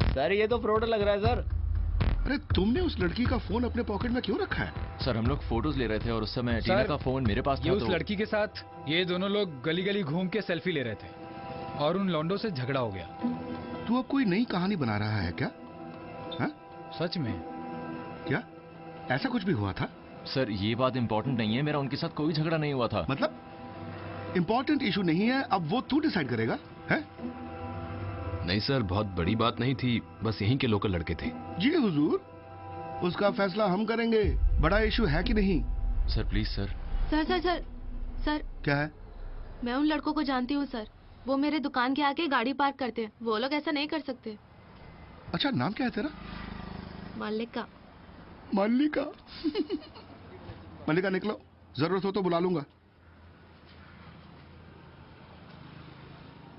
सर ये तो फ्रॉड लग रहा है सर। अरे तुमने उस लड़की का फोन अपने पॉकेट में क्यों रखा है? सर हम लोग फोटोज ले रहे थे और उस समय टीना का फोन मेरे पास था। ये उस लड़की के साथ ये दोनों लोग गली गली घूम के सेल्फी ले रहे थे और उन लॉन्डो से झगड़ा हो गया। तू अब कोई नई कहानी बना रहा है क्या? हा? सच में? क्या ऐसा कुछ भी हुआ था? सर ये बात इम्पोर्टेंट नहीं है, मेरा उनके साथ कोई झगड़ा नहीं हुआ था। मतलब इम्पोर्टेंट इशू नहीं है, अब वो तू डिसाइड करेगा है? नहीं सर, बहुत बड़ी बात नहीं थी, बस यहीं के लोकल लड़के थे। जी हुजूर, उसका फैसला हम करेंगे। बड़ा इशू है कि नहीं? Sir please sir. Sir sir sir sir. क्या है? मैं उन लड़कों को जानती हूँ सर, वो मेरे दुकान के आगे गाड़ी पार्क करते हैं। वो लोग ऐसा नहीं कर सकते। अच्छा नाम क्या है तेरा? मल्लिका। मल्लिका? मल्लिका निकलो, जरूरत हो तो बुला लूंगा।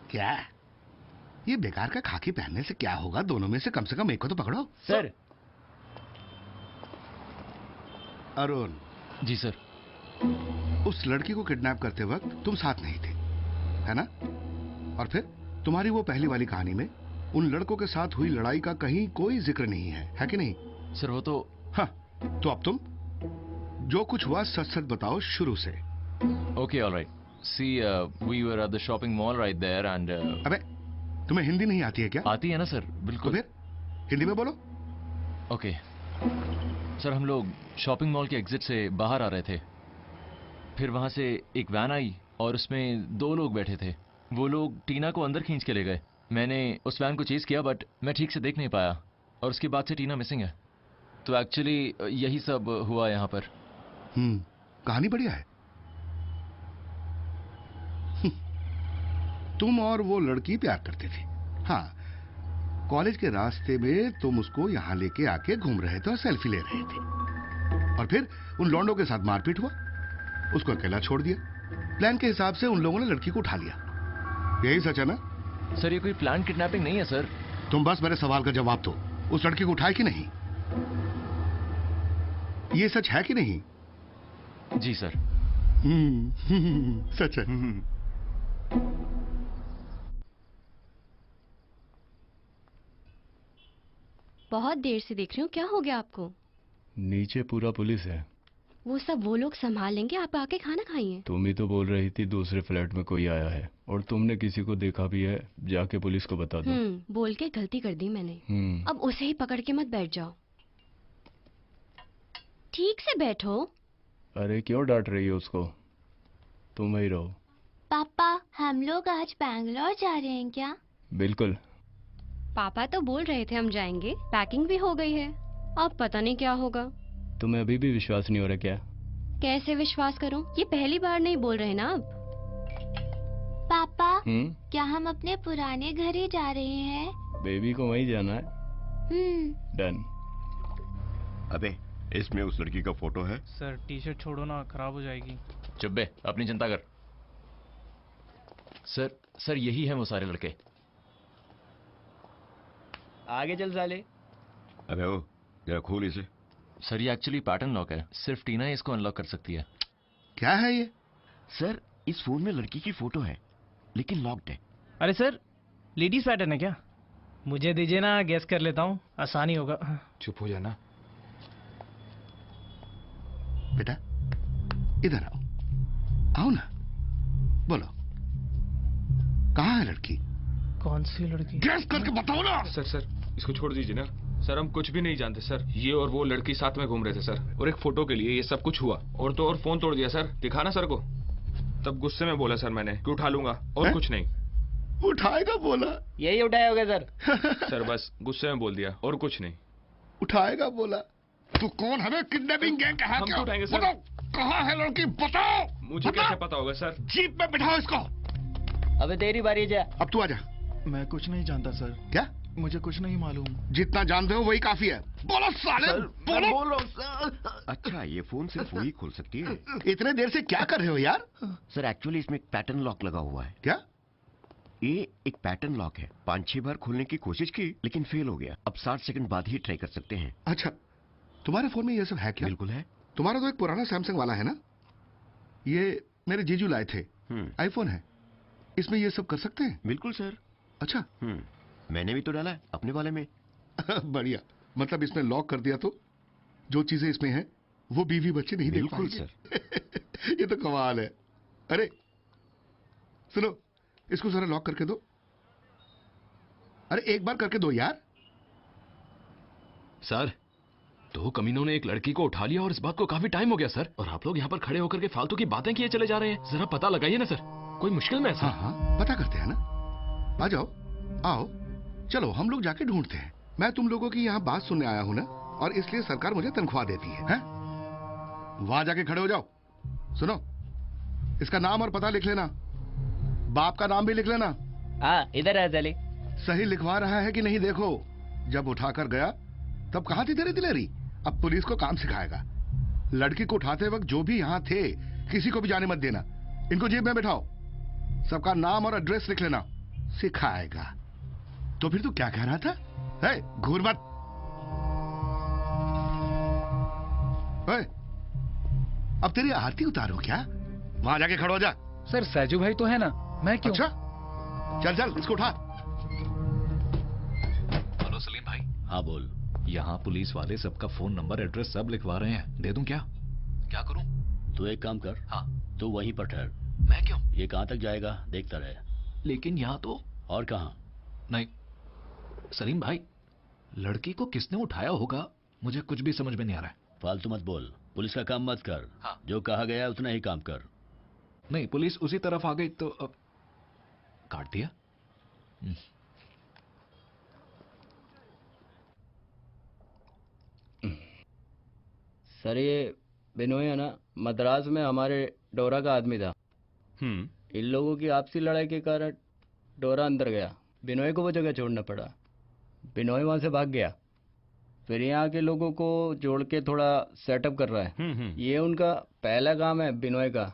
क्या ये बेकार का खाकी पहनने से क्या होगा? दोनों में से कम एक को तो पकड़ो। सर। अरुण। जी सर। उस लड़की को किडनैप करते वक्त तुम साथ नहीं थे, है ना? और फिर तुम्हारी वो पहली वाली कहानी में उन लड़कों के साथ हुई लड़ाई का कहीं कोई जिक्र नहीं है कि नहीं? सर वो तो। हाँ, तो अब तुम जो कुछ हुआ सच सच बताओ शुरू से। Okay alright. See we were at the shopping mall right there and. अबे तुम्हें हिंदी नहीं आती है क्या? आती है ना सर, बिल्कुल। तो फिर हिंदी में बोलो। ओके सर, हम लोग शॉपिंग मॉल के एग्जिट से बाहर आ रहे थे, फिर वहां से एक वैन आई और उसमें 2 लोग बैठे थे। वो लोग टीना को अंदर खींच के ले गए। मैंने उस वैन को चेज किया बट मैं ठीक से देख नहीं पाया और उसके बाद से टीना मिसिंग है। तो एक्चुअली यही सब हुआ यहाँ पर। कहानी बढ़िया है। तुम और वो लड़की प्यार करते थे। हाँ, कॉलेज के रास्ते में तुम उसको यहाँ लेके आके घूम रहे थे और सेल्फी ले रहे थे और फिर उन लॉन्डो के साथ मारपीट हुआ, उसको अकेला छोड़ दिया। प्लान के हिसाब से उन लोगों ने लड़की को उठा लिया। यही सच है ना? सर ये कोई प्लान किडनैपिंग नहीं है सर। तुम बस मेरे सवाल का जवाब दो, उस लड़की को उठाए कि नहीं? ये सच है कि नहीं? जी सर। सच है। बहुत देर से देख रही हूँ, क्या हो गया आपको? नीचे पूरा पुलिस है, वो सब वो लोग संभाल लेंगे, आप आके खाना खाइए। तुम ही तो बोल रही थी दूसरे फ्लैट में कोई आया है, और तुमने किसी को देखा भी है, जाके पुलिस को बता दो। बोल के गलती कर दी मैंने। अब उसे ही पकड़ के मत बैठ जाओ, ठीक से बैठो। अरे क्यों डांट रही हो उसको, तुम ही रहो। पापा हम लोग आज बैंगलोर जा रहे हैं क्या? बिल्कुल। पापा तो बोल रहे थे हम जाएंगे, पैकिंग भी हो गई है, अब पता नहीं क्या होगा। तुम्हें अभी भी विश्वास नहीं हो रहा क्या? कैसे विश्वास करूं, ये पहली बार नहीं बोल रहे ना अब। पापा क्या हम अपने पुराने घर ही जा रहे हैं? बेबी को वहीं जाना है। डन। अबे इसमें उस लड़की का फोटो है? सर टी शर्ट छोड़ो ना, खराब हो जाएगी। चुप बे, अपनी चिंता कर। सर यही है वो सारे लड़के। आगे चल साले। अबे ओ जरा खोल इसे। सर ये एक्चुअली पैटर्न लॉक है, सिर्फ टीना ही इसको अनलॉक कर सकती है। क्या है ये? सर इस फोन में लड़की की फोटो है लेकिन लॉक्ड है। अरे सर लेडीज पैटर्न है क्या? मुझे दीजिए ना, गैस कर लेता हूँ, आसानी होगा। चुप हो जाना। बेटा इधर आओ, आओ ना, बोलो कहाँ है लड़की? कौन सी लड़की? गैस करके बताओ ना। सर इसको छोड़ दीजिए ना सर, हम कुछ भी नहीं जानते सर। ये और वो लड़की साथ में घूम रहे थे सर, और एक फोटो के लिए ये सब कुछ हुआ। और तो और फोन तोड़ दिया सर, दिखाना सर को। तब गुस्से में बोला सर मैंने कि उठा लूंगा, और कुछ नहीं। उठाएगा बोला? यही उठाया होगा सर। सर बस गुस्से में बोल दिया, और कुछ नहीं। उठाएगा बोला? तू कौन है? किडनैपिंग गैंग का है हम क्या? तो उठाएंगे सर। बताओ कहाँ है लड़की, बताओ। मुझे कैसे पता होगा सर? जीप में बिठाओ इसको। अबे तेरी बारी जा। अब तू आजा। मैं कुछ नहीं जानता सर। क्या? मुझे कुछ नहीं मालूम। जितना जानते हो वही काफी है। बोलो साले, बोलो। बोल रहा हूँ सर। अच्छा ये फोन सिर्फ वही खोल सकती है। इतने देर से क्या कर रहे हो यार? सर एक्चुअली इसमें एक पैटर्न लॉक लगा हुआ है। क्या? ये एक पैटर्न लॉक है, 5-6 बार खोलने की कोशिश की लेकिन फेल हो गया। अब 60 सेकंड बाद ही ट्राई कर सकते हैं। अच्छा तुम्हारे फोन में ये सब है क्या? बिल्कुल है। तुम्हारा तो एक पुराना सैमसंग वाला है ना? ये मेरे जीजू लाए थे, आईफोन है, इसमें ये सब कर सकते हैं? बिल्कुल सर। अच्छा मैंने भी तो डाला है अपने वाले में। बढ़िया, मतलब इसमें लॉक कर दिया तो जो चीजें इसमें हैं वो बीवी बच्चे नहीं देख पाएंगे। बिल्कुल सर। ये तो कमाल है। अरे सुनो, इसको जरा लॉक करके दो। अरे एक बार करके दो यार। सर 2 कमीनों ने एक लड़की को उठा लिया और इस बात को काफी टाइम हो गया सर, और आप लोग यहाँ पर खड़े होकर के फालतू की बातें किए चले जा रहे हैं। जरा पता लगाइए ना सर, कोई मुश्किल में है सर? हाँ पता करते हैं ना। आ जाओ, आओ, चलो हम लोग जाके ढूंढते हैं। मैं तुम लोगों की यहाँ बात सुनने आया हूँ ना, और इसलिए सरकार मुझे तनख्वाह देती है? वहां जाके खड़े हो जाओ। सुनो, इसका नाम और पता लिख लेना, बाप का नाम भी लिख लेना। हाँ इधर है चले। सही लिखवा रहा है कि नहीं देखो। जब उठाकर गया तब कहा थी तेरी दिलेरी? अब पुलिस को काम सिखाएगा। लड़की को उठाते वक्त जो भी यहाँ थे किसी को भी जाने मत देना। इनको जेब में बैठाओ, सबका नाम और एड्रेस लिख लेना। सिखाएगा तो फिर तू क्या कह रहा था? है घूर मत। अब तेरी आरती उतारो क्या? वहां जाके खड़ो जा। सर सैजू भाई तो है ना, मैं क्यों? अच्छा चल चल इसको उठा। हेलो सलीम भाई। हाँ बोल। यहाँ पुलिस वाले सबका फोन नंबर एड्रेस सब लिखवा रहे हैं, दे दूं क्या? क्या करूं? तू एक काम कर। हाँ। तू वहीं पर ठहर। मैं क्यों? ये कहाँ तक जाएगा देखता रहे। लेकिन यहाँ तो। और कहाँ? नहीं सलीम भाई, लड़की को किसने उठाया होगा मुझे कुछ भी समझ में नहीं आ रहा है। फालतू मत बोल, पुलिस का काम मत कर। हाँ। जो कहा गया उतना ही काम कर। नहीं पुलिस उसी तरफ आ गई तो अब काट दिया। सर ये बिनोई है ना, मद्रास में हमारे डोरा का आदमी था। इन लोगों की आपसी लड़ाई के कारण डोरा अंदर गया, बिनोई को वो जगह छोड़ना पड़ा। बिनोई वहां से भाग गया, फिर यहाँ के लोगों को जोड़ के थोड़ा सेटअप कर रहा है। ये उनका पहला काम है बिनोई का।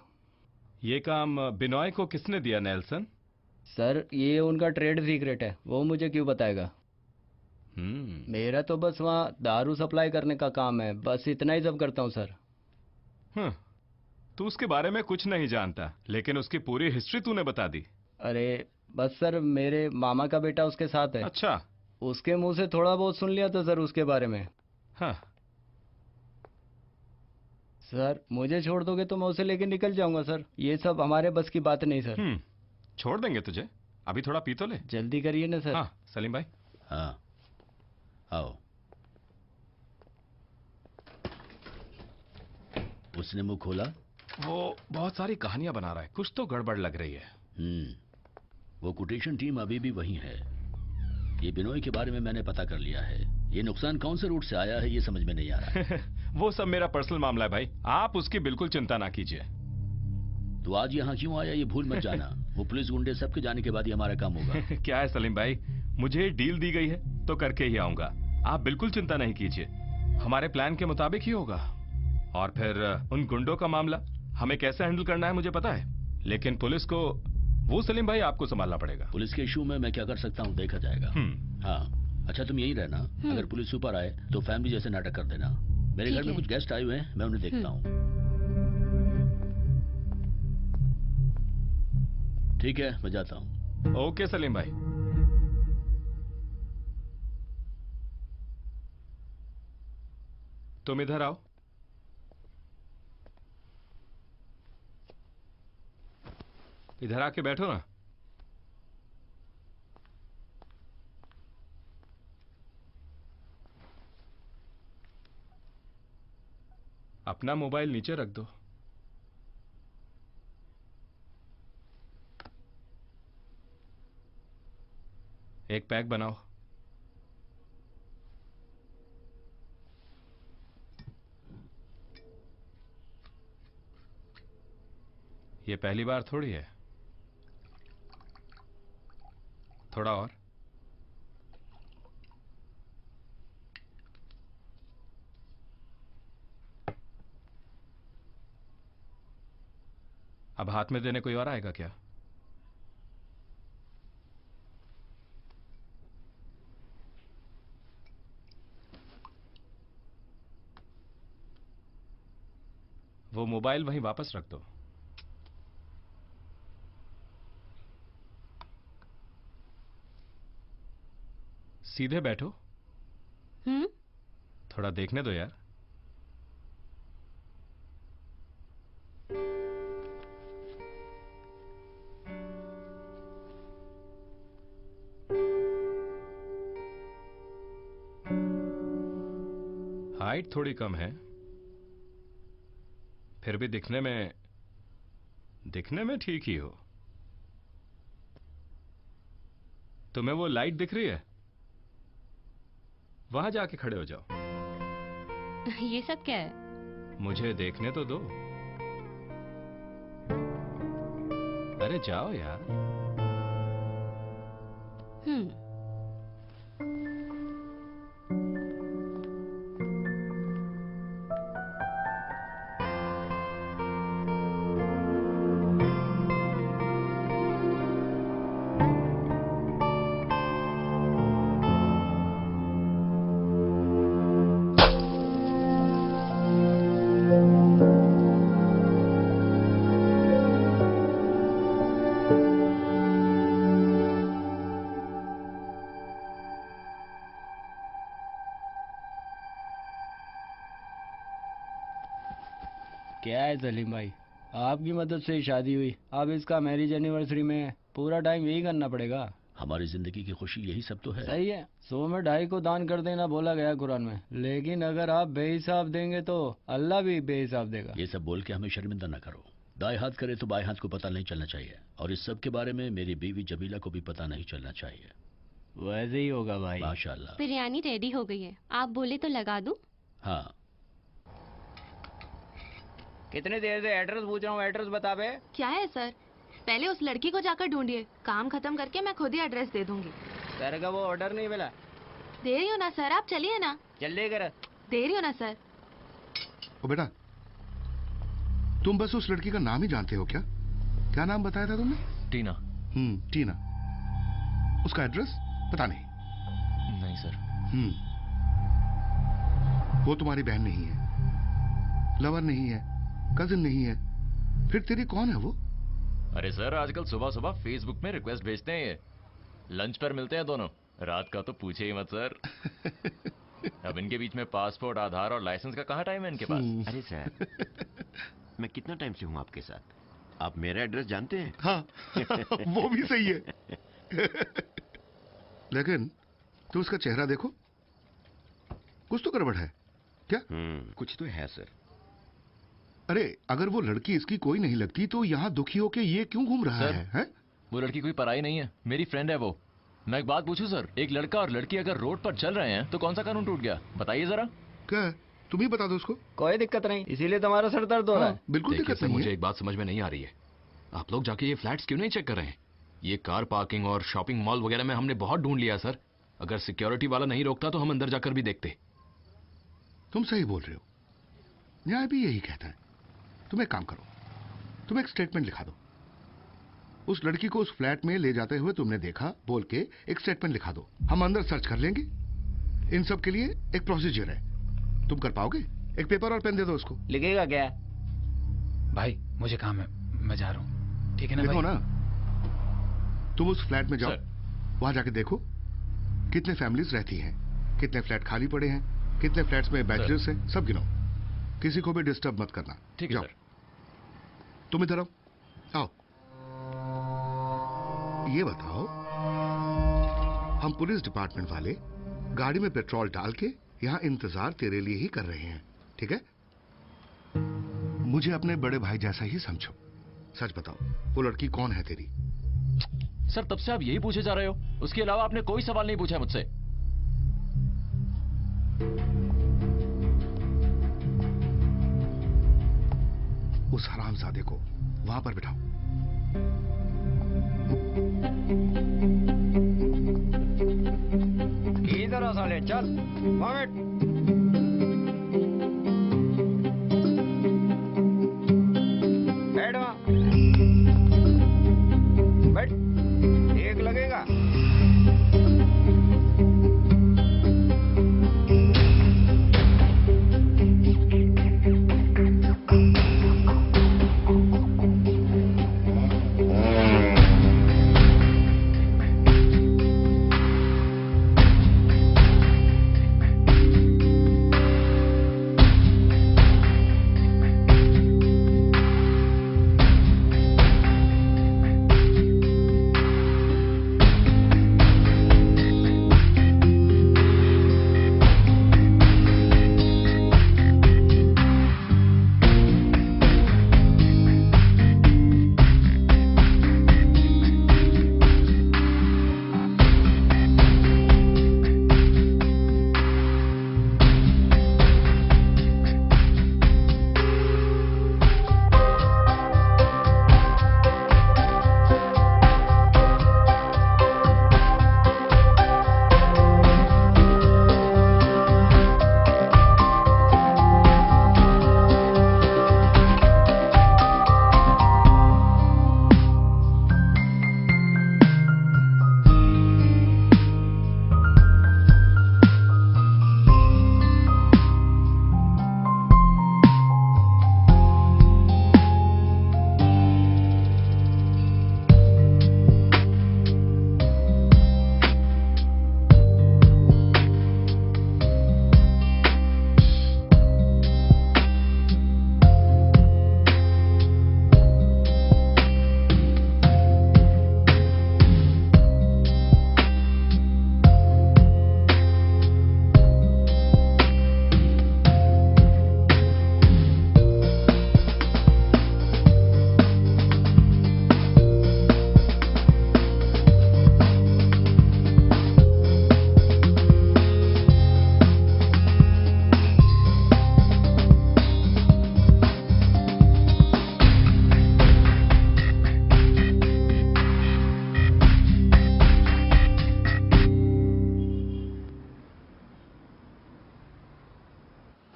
ये काम बिनोई को किसने दिया नेल्सन? सर ये उनका ट्रेड सीक्रेट है, वो मुझे क्यों बताएगा। मेरा तो बस वहाँ दारू सप्लाई करने का काम है, बस इतना ही सब करता हूँ सर। तू उसके बारे में कुछ नहीं जानता, लेकिन उसकी पूरी हिस्ट्री तूने बता दी। अरे बस सर, मेरे मामा का बेटा उसके साथ है। अच्छा। उसके मुंह से थोड़ा बहुत सुन लिया था सर उसके बारे में। हाँ। सर मुझे छोड़ दोगे तो मैं उसे लेके निकल जाऊंगा सर। ये सब हमारे बस की बात नहीं सर। छोड़ देंगे तुझे, अभी थोड़ा पी तो ले। जल्दी करिए ना सर। हाँ सलीम भाई। हाँ आओ। उसने मुंह खोला? वो बहुत सारी कहानियां बना रहा है, कुछ तो गड़बड़ लग रही है। वो कोटेशन टीम अभी भी वही है। ये बिनोय के बारे में मैंने पता कर लिया है। ये नुकसान कौन से रूट से आया है ये समझ में नहीं आ रहा है। वो सब मेरा पर्सनल मामला है भाई, आप उसकी बिल्कुल चिंता ना कीजिए। तो आज यहाँ क्यों आया ये भूल मत जाना। वो पुलिस गुंडे सबके जाने के बाद ही हमारा काम होगा। क्या है सलीम भाई, मुझे डील दी गई है तो करके ही आऊंगा, आप बिल्कुल चिंता नहीं कीजिए। हमारे प्लान के मुताबिक ही होगा। और फिर उन गुंडों का मामला हमें कैसे हैंडल करना है मुझे पता है, लेकिन पुलिस को वो सलीम भाई आपको संभालना पड़ेगा। पुलिस के इशू में मैं क्या कर सकता हूँ देखा जाएगा। हाँ अच्छा तुम यही रहना, अगर पुलिस ऊपर आए तो फैमिली जैसे नाटक कर देना। मेरे घर में कुछ गेस्ट आए हुए हैं, मैं उन्हें देखता हूँ। ठीक है मैं जाता हूँ। ओके सलीम भाई। तुम इधर आओ। इधर आके बैठो ना। अपना मोबाइल नीचे रख दो। एक पैक बनाओ। ये पहली बार थोड़ी है, थोड़ा और। अब हाथ में देने कोई और आएगा क्या? वो मोबाइल वहीं वापस रख दो। सीधे बैठो। थोड़ा देखने दो यार। हाइट थोड़ी कम है, फिर भी दिखने में ठीक ही हो। तुम्हें वो लाइट दिख रही है? वहां जाके खड़े हो जाओ। ये सब क्या है? मुझे देखने तो दो। अरे जाओ यार। क्या है सलीम भाई, आपकी मदद से ही शादी हुई, अब इसका मैरिज एनिवर्सरी में पूरा टाइम यही करना पड़ेगा। हमारी जिंदगी की खुशी यही सब तो है। सही है, 100 में 2.5 को दान कर देना बोला गया कुरान में, लेकिन अगर आप बेहिसाब देंगे तो अल्लाह भी बेहिसाब देगा। ये सब बोल के हमें शर्मिंदा न करो। दाएं हाथ करे तो बाएं हाथ को पता नहीं चलना चाहिए, और इस सब के बारे में मेरी बीवी जबीला को भी पता नहीं चलना चाहिए। वैसे ही होगा भाई। माशाल्लाह। बिरयानी रेडी हो गई है, आप बोले तो लगा दूं? हाँ। कितने देर से एड्रेस पूछ रहा हूँ, एड्रेस बता बे। क्या है सर, पहले उस लड़की को जाकर ढूंढिए, काम खत्म करके मैं खुद ही एड्रेस दे दूंगी। सर का वो ऑर्डर नहीं मिला। दे रही हो ना सर, आप चलिए ना। जल्दी कर। दे रही हो ना सर। ओ बेटा, तुम बस उस लड़की का नाम ही जानते हो क्या? क्या नाम बताया था तुमने? टीना। टीना। उसका एड्रेस पता नहीं? नहीं सर। वो तुम्हारी बहन नहीं है, लवर नहीं है, कजिन नहीं है, फिर तेरी कौन है वो? अरे सर, आजकल सुबह सुबह फेसबुक में रिक्वेस्ट भेजते हैं ये। लंच पर मिलते हैं दोनों, रात का तो पूछे ही मत सर। अब इनके बीच में पासपोर्ट, आधार और लाइसेंस का कहाँ टाइम है इनके पास? अरे सर, मैं कितना टाइम से हूँ आपके साथ? आप मेरा एड्रेस जानते हैं? हाँ वो भी सही है। लेकिन तू उसका चेहरा देखो, कुछ तो गड़बड़ है क्या? कुछ तो है सर। अरे अगर वो लड़की इसकी कोई नहीं लगती तो यहाँ दुखी होके ये क्यों घूम रहा है? वो लड़की कोई पराई नहीं है, मेरी फ्रेंड है वो। मैं एक बात पूछूं सर, एक लड़का और लड़की अगर रोड पर चल रहे हैं तो कौन सा कानून टूट गया? बताइए जरा। क्या तुम ही बता दो उसको। कोई दिक्कत नहीं, इसीलिए तुम्हारा सर दर्द हो रहा है। बिल्कुल दिक्कत नहीं है। मुझे एक बात समझ में नहीं आ रही है, आप लोग जाके ये फ्लैट्स क्यों नहीं चेक कर रहे हैं? ये कार पार्किंग और शॉपिंग मॉल वगैरह में हमने बहुत ढूंढ लिया सर। अगर सिक्योरिटी वाला नहीं रोकता तो हम अंदर जाकर भी देखते। तुम सही बोल रहे हो, न्याय भी यही कहता है। तुम एक काम करो, तुम एक स्टेटमेंट लिखा दो। उस लड़की को उस फ्लैट में ले जाते हुए तुमने देखा बोल के एक स्टेटमेंट लिखा दो। हम अंदर सर्च कर लेंगे। इन सब के लिए एक प्रोसीजर है, तुम कर पाओगे? एक पेपर और पेन दे दो उसको। लिखेगा क्या? भाई मुझे काम है, मैं जा रहा हूँ। ठीक है ना? देखो ना, तुम उस फ्लैट में जाओ, वहां जाके देखो कितने फैमिलीज रहती हैं, कितने फ्लैट खाली पड़े हैं, कितने फ्लैट्स में बैचलर्स हैं, सब गिनो। किसी को भी डिस्टर्ब मत करना। ठीक है सर। तुम इधर आओ। आओ, ये बताओ, हम पुलिस डिपार्टमेंट वाले गाड़ी में पेट्रोल डाल के यहाँ इंतजार तेरे लिए ही कर रहे हैं, ठीक है? मुझे अपने बड़े भाई जैसा ही समझो। सच बताओ, वो लड़की कौन है तेरी? सर तब से आप यही पूछे जा रहे हो, उसके अलावा आपने कोई सवाल नहीं पूछा मुझसे। उस हरामजादे को वहां पर बिठाओ। इधर आ साले, चल बैठ। बैठ वहाँ, बैठ। एक लगेगा।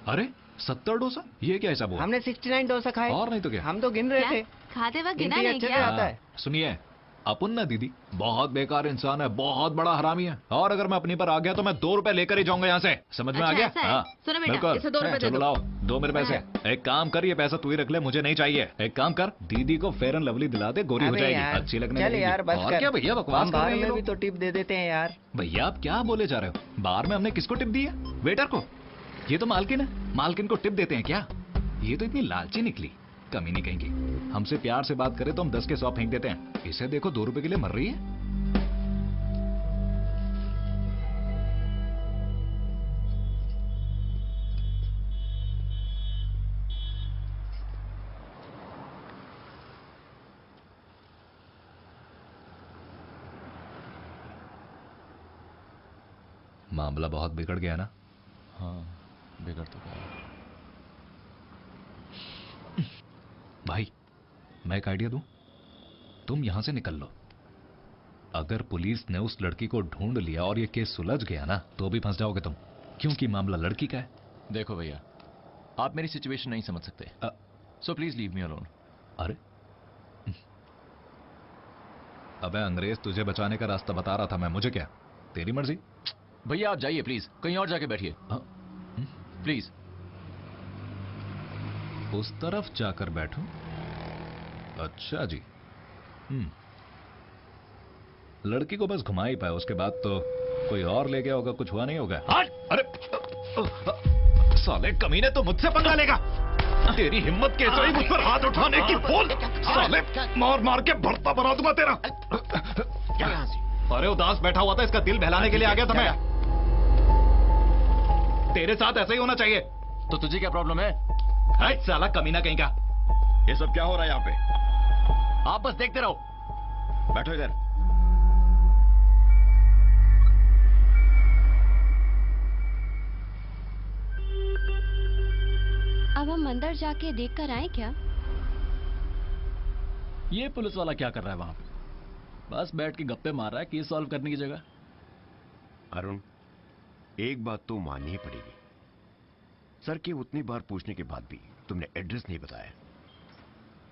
अरे 70 डोसा, ये क्या हिसाब हुआ? हमने 69 डोसा खाए। और नहीं तो क्या? हम तो गिन रहे थे। खाते वक्त गिना गिनती नहीं अच्छे से क्या? आता है। सुनिए, अपन ना दीदी बहुत बेकार इंसान है, बहुत बड़ा हरामी है, और अगर मैं अपनी पर आ गया तो मैं 2 रुपए लेकर ही जाऊंगा यहाँ से। समझ में आ गया? ऐसा है? हाँ सुनो बेटा, बिल्कुल। इसे 2 रुपए दे चलो दो। लाओ, दो मेरे पैसे। एक काम कर, ये पैसा तू ही रख ले, मुझे नहीं चाहिए। एक काम कर, दीदी को फेयर एंड लवली दिला दे, गोरी हो अबे जाएगी, यार, अच्छी लगने चल लगेगी। यार बस और कर। क्या भैया बकवास हम कर बाहर रहे हैं ये में भी लोग। तो टिप दे देते हैं यार। भैया आप क्या बोले जा रहे हो? बार में हमने किसको टिप दी है? वेटर को? ये तो मालकिन है, मालकिन को टिप देते हैं क्या? ये तो इतनी लालची निकली, कमी नहीं कहेंगी। हमसे प्यार से बात करे तो हम 10 के 100 फेंक देते हैं, इसे देखो 2 रुपए के लिए मर रही है। मामला बहुत बिगड़ गया ना? हाँ बिगड़ तो गया। भाई मैं एक आइडिया दूं, तुम यहां से निकल लो। अगर पुलिस ने उस लड़की को ढूंढ लिया और ये केस सुलझ गया ना, तो भी फंस जाओगे तुम, क्योंकि मामला लड़की का है। देखो भैया, आप मेरी सिचुएशन नहीं समझ सकते, so please leave me alone. अरे अबे अंग्रेज, तुझे बचाने का रास्ता बता रहा था मैं, मुझे क्या, तेरी मर्जी। भैया आप जाइए प्लीज, कहीं और जाके बैठिए प्लीज। उस तरफ जाकर बैठूं? अच्छा जी। लड़की को बस घुमा ही पाया, उसके बाद तो कोई और ले गया होगा, कुछ हुआ नहीं होगा। अरे साले कमीने, तो मुझसे पंगा लेगा? तेरी हिम्मत कैसे हुई मुझ पर हाथ उठाने की? बोल साले, मार मार के भरता बना दूंगा तेरा। अरे उदास बैठा हुआ था, इसका दिल बहलाने के लिए आ गया था मैं। तेरे साथ ऐसा ही होना चाहिए। तो तुझे क्या प्रॉब्लम है? साला कमीना कहीं का। ये सब क्या हो रहा है यहाँ पे? आप बस देखते रहो। बैठो इधर। अब हम अंदर जाके देख कर आए क्या? ये पुलिस वाला क्या कर रहा है वहां पे? बस बैठ के गप्पे मार रहा है, केस सॉल्व करने की जगह। अरुण, एक बात तो माननी ही पड़ेगी, सर के उतनी बार पूछने के बाद भी तुमने एड्रेस नहीं बताया।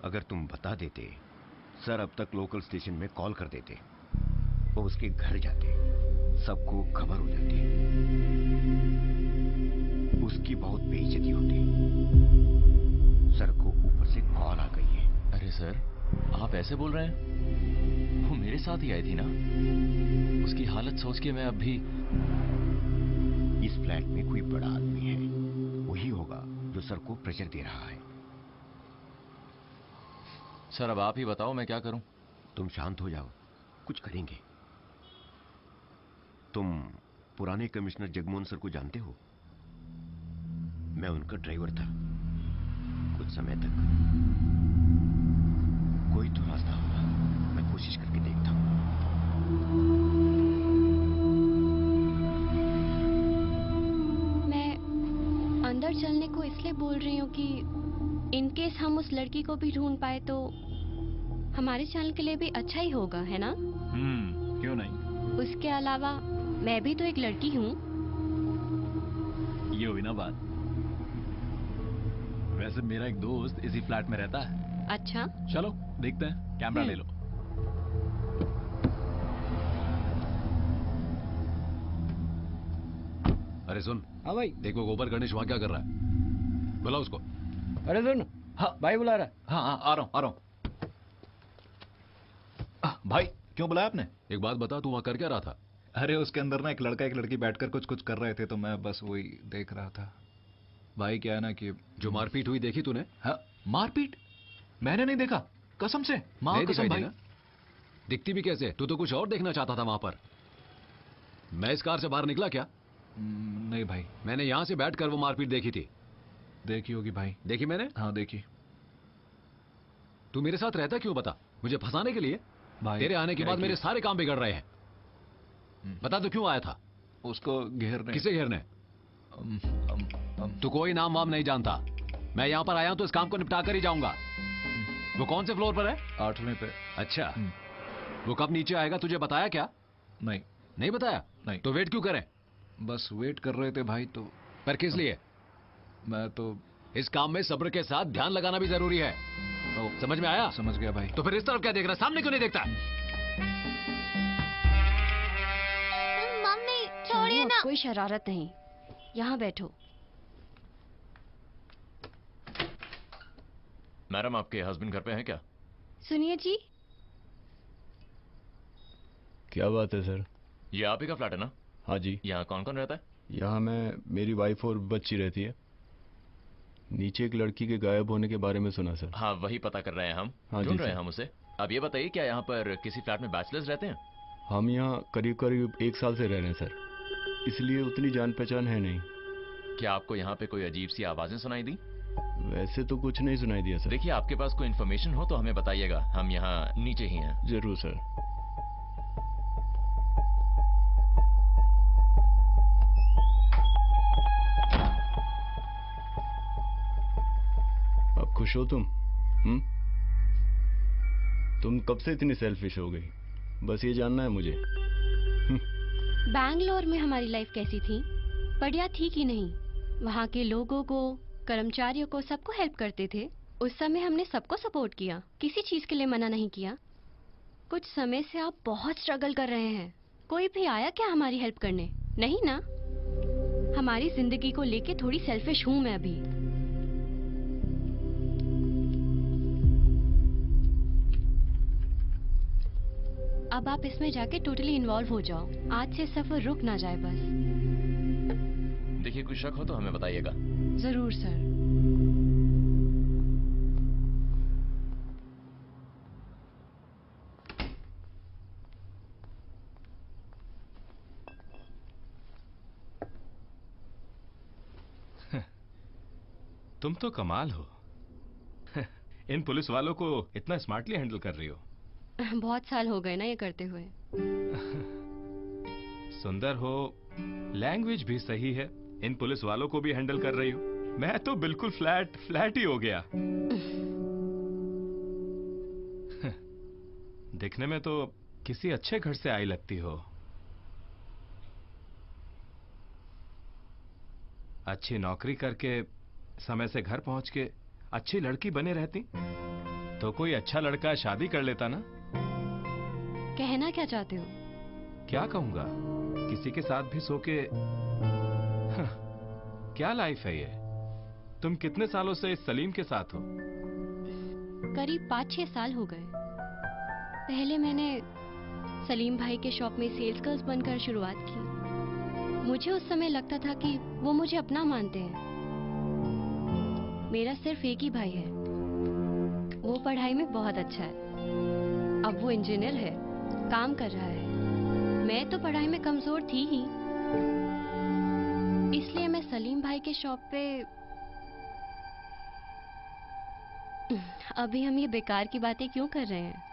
अगर तुम बता देते, सर अब तक लोकल स्टेशन में कॉल कर देते, वो उसके घर जाते, सबको खबर हो जाती, उसकी बहुत बेइज्जती होती। सर को ऊपर से कॉल आ गई है। अरे सर, आप ऐसे बोल रहे हैं? वो मेरे साथ ही आई थी ना। उसकी हालत सोच के मैं अब भी। इस फ्लैट में कोई बड़ा आदमी है, वही होगा जो सर को प्रेशर दे रहा है। सर अब आप ही बताओ, मैं क्या करूं? तुम शांत हो जाओ, कुछ करेंगे। तुम पुराने कमिश्नर जगमोहन सर को जानते हो? मैं उनका ड्राइवर था कुछ समय तक। कोई तो रास्ता होगा, मैं कोशिश करके देखता हूं। मैं अंदर चलने को इसलिए बोल रही हूँ कि इन केस हम उस लड़की को भी ढूंढ पाए तो हमारे चैनल के लिए भी अच्छा ही होगा, है ना? क्यों नहीं? उसके अलावा मैं भी तो एक लड़की हूँ। ये हुई ना बात। वैसे मेरा एक दोस्त इसी फ्लैट में रहता है। अच्छा, चलो देखते हैं, कैमरा ले लो। अरे सुन। हाँ भाई। देखो गोबर गणेश वहां क्या कर रहा है, बुला उसको। अरे सुन, हाँ भाई बुला रहा है। हाँ आ रहा हूँ। भाई क्यों बुलाया आपने? एक बात बता, तू वहां कर क्या रहा था? अरे उसके अंदर ना एक लड़का एक लड़की बैठकर कुछ कुछ कर रहे थे, तो मैं बस वही देख रहा था। भाई क्या है ना कि जो मारपीट हुई देखी तूने? हाँ मारपीट मैंने नहीं देखा, कसम से, माँ कसम भाई। दिखती भी कैसे? तू तो कुछ और देखना चाहता था वहां पर। मैं इस कार से बाहर निकला क्या? नहीं भाई, मैंने यहां से बैठकर वो मारपीट देखी थी। देखी होगी भाई। देखी मैंने? हाँ देखी। तू मेरे साथ रहता क्यों बता? मुझे फंसाने के लिए? भाई तेरे आने के बाद मेरे सारे काम बिगड़ रहे हैं। बता तू क्यों आया था? उसको घेरने। किसे घेरने? तू कोई नाम वाम नहीं जानता। मैं यहां पर आया हूं तो इस काम को निपटा कर ही जाऊंगा। वो कौन से फ्लोर पर है? 8वें पे। अच्छा, वो कब नीचे आएगा तुझे बताया क्या? नहीं बताया? नहीं। तो वेट क्यों करें? बस वेट कर रहे थे भाई। तो पर किस लिए? मैं तो इस काम में सब्र के साथ ध्यान लगाना भी जरूरी है। समझ में आया? समझ गया भाई। तो फिर इस तरफ क्या देख रहा है, सामने क्यों नहीं देखता? सुनिए अब ना। कोई शरारत नहीं, यहाँ बैठो। मैडम, आपके हस्बैंड घर पे हैं क्या? सुनिए जी। क्या बात है सर? ये आप ही का फ्लैट है ना? हाँ जी। यहाँ कौन कौन रहता है? यहाँ मैं, मेरी वाइफ और बच्ची रहती है। नीचे एक लड़की के गायब होने के बारे में सुना सर। हाँ, वही पता कर रहे हैं हम। हाँ जी ढूंढ रहे हैं सर। हम उसे। अब ये बताइए, क्या यहाँ पर किसी फ्लैट में बैचलर्स रहते हैं? हम यहाँ करीब करीब 1 साल से रह रहे हैं सर, इसलिए उतनी जान पहचान है नहीं। क्या आपको यहाँ पे कोई अजीब सी आवाजें सुनाई दी? वैसे तो कुछ नहीं सुनाई दिया सर। देखिए, आपके पास कोई इन्फॉर्मेशन हो तो हमें बताइएगा, हम यहाँ नीचे ही हैं। जरूर सर। अब खुश हो तुम? तुम कब से इतनी सेल्फिश हो गई? बस ये जानना है मुझे। बैंगलोर में हमारी लाइफ कैसी थी? बढ़िया थी कि नहीं? वहाँ के लोगों को, कर्मचारियों को, सबको हेल्प करते थे। उस समय हमने सबको सपोर्ट किया, किसी चीज के लिए मना नहीं किया। कुछ समय से आप बहुत स्ट्रगल कर रहे हैं। कोई भी आया क्या हमारी हेल्प करने? नहीं ना? हमारी जिंदगी को लेके थोड़ी सेल्फिश हूं मैं अभी। अब आप इसमें जाके टोटली इन्वॉल्व हो जाओ। आज से सफर रुक ना जाए बस। देखिए, कुछ शक हो तो हमें बताइएगा। जरूर सर। तुम तो कमाल हो। इन पुलिस वालों को इतना स्मार्टली हैंडल कर रही हो। बहुत साल हो गए ना ये करते हुए। सुंदर हो, लैंग्वेज भी सही है, इन पुलिस वालों को भी हैंडल कर रही हो। मैं तो बिल्कुल फ्लैट ही हो गया। दिखने में तो किसी अच्छे घर से आई लगती हो। अच्छी नौकरी करके समय से घर पहुंच के अच्छी लड़की बने रहती तो कोई अच्छा लड़का शादी कर लेता ना। कहना क्या चाहते हो? क्या कहूंगा, किसी के साथ भी सो के क्या लाइफ है ये। तुम कितने सालों से इस सलीम के साथ हो? करीब 5-6 साल हो गए। पहले मैंने सलीम भाई के शॉप में सेल्स गर्ल्स बनकर शुरुआत की। मुझे उस समय लगता था कि वो मुझे अपना मानते हैं। मेरा सिर्फ एक ही भाई है, वो पढ़ाई में बहुत अच्छा है। अब वो इंजीनियर है, काम कर रहा है। मैं तो पढ़ाई में कमजोर थी ही, इसलिए मैं सलीम भाई के शॉप पे। अभी हम ये बेकार की बातें क्यों कर रहे हैं?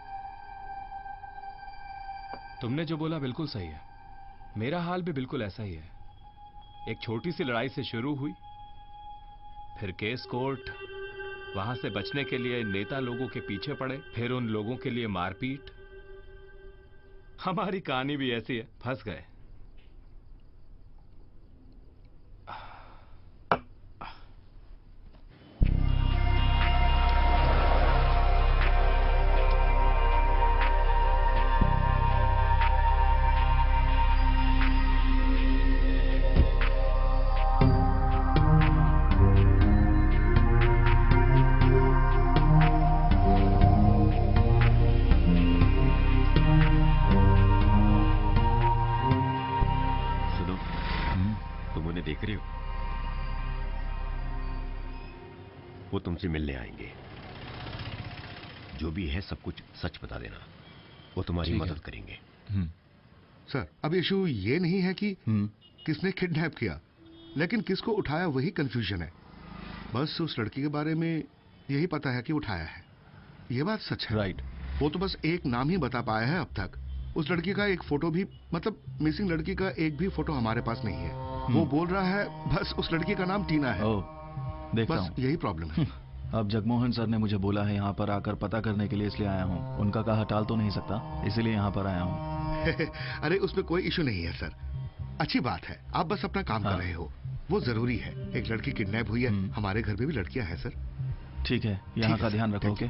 तुमने जो बोला बिल्कुल सही है। मेरा हाल भी बिल्कुल ऐसा ही है। एक छोटी सी लड़ाई से शुरू हुई, फिर केस कोर्ट, वहां से बचने के लिए नेता लोगों के पीछे पड़े, फिर उन लोगों के लिए मारपीट। हमारी कहानी भी ऐसी है, फंस गए। वो तुमसे मिलने आएंगे। जो भी है सब कुछ सच बता देना, वो तुम्हारी मदद करेंगे। सर, अब इशू ये नहीं है कि किसने किडनैप किया, लेकिन किसको उठाया वही कंफ्यूजन है। बस उस लड़की के बारे में यही पता है कि उठाया है। ये बात सच है। राइट। वो तो बस एक नाम ही बता पाया है अब तक। उस लड़की का एक फोटो भी, मतलब मिसिंग लड़की का एक भी फोटो हमारे पास नहीं है। वो बोल रहा है बस उस लड़की का नाम टीना है। देखता बस हूँ। यही प्रॉब्लम है। अब जगमोहन सर ने मुझे बोला है यहाँ पर आकर पता करने के लिए, इसलिए आया हूँ। उनका कहा टाल तो नहीं सकता, इसीलिए यहाँ पर आया हूँ। अरे उसमें कोई इशू नहीं है सर, अच्छी बात है। आप बस अपना काम कर रहे हो, वो जरूरी है। एक लड़की किडनैप हुई है, हमारे घर में भी लड़कियां हैं सर। ठीक है, यहाँ का ध्यान रखो। ओके।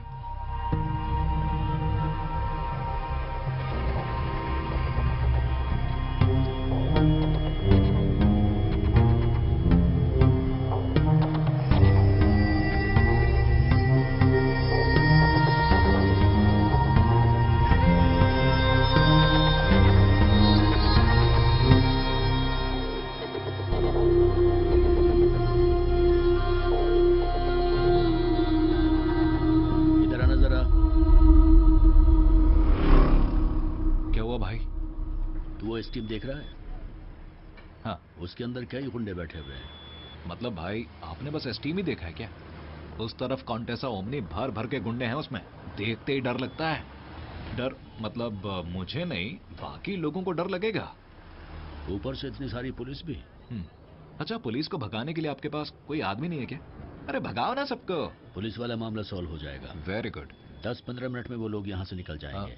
तू वो स्टीम देख रहा है? हाँ। उसके अंदर कई गुंडे बैठे हुए हैं। मतलब भाई आपने बस स्टीम ही देखा है क्या? उस तरफ कॉन्टेसा ओमनी भर भर के गुंडे हैं उसमें, देखते ही डर लगता है। डर मतलब मुझे नहीं, बाकी लोगों को डर लगेगा। ऊपर से इतनी सारी पुलिस भी। अच्छा, पुलिस को भगाने के लिए आपके पास कोई आदमी नहीं है क्या? अरे भगाओ ना सबको। पुलिस वाला मामला सॉल्व हो जाएगा। Very good. 10-15 मिनट में वो लोग यहाँ से निकल जाएंगे।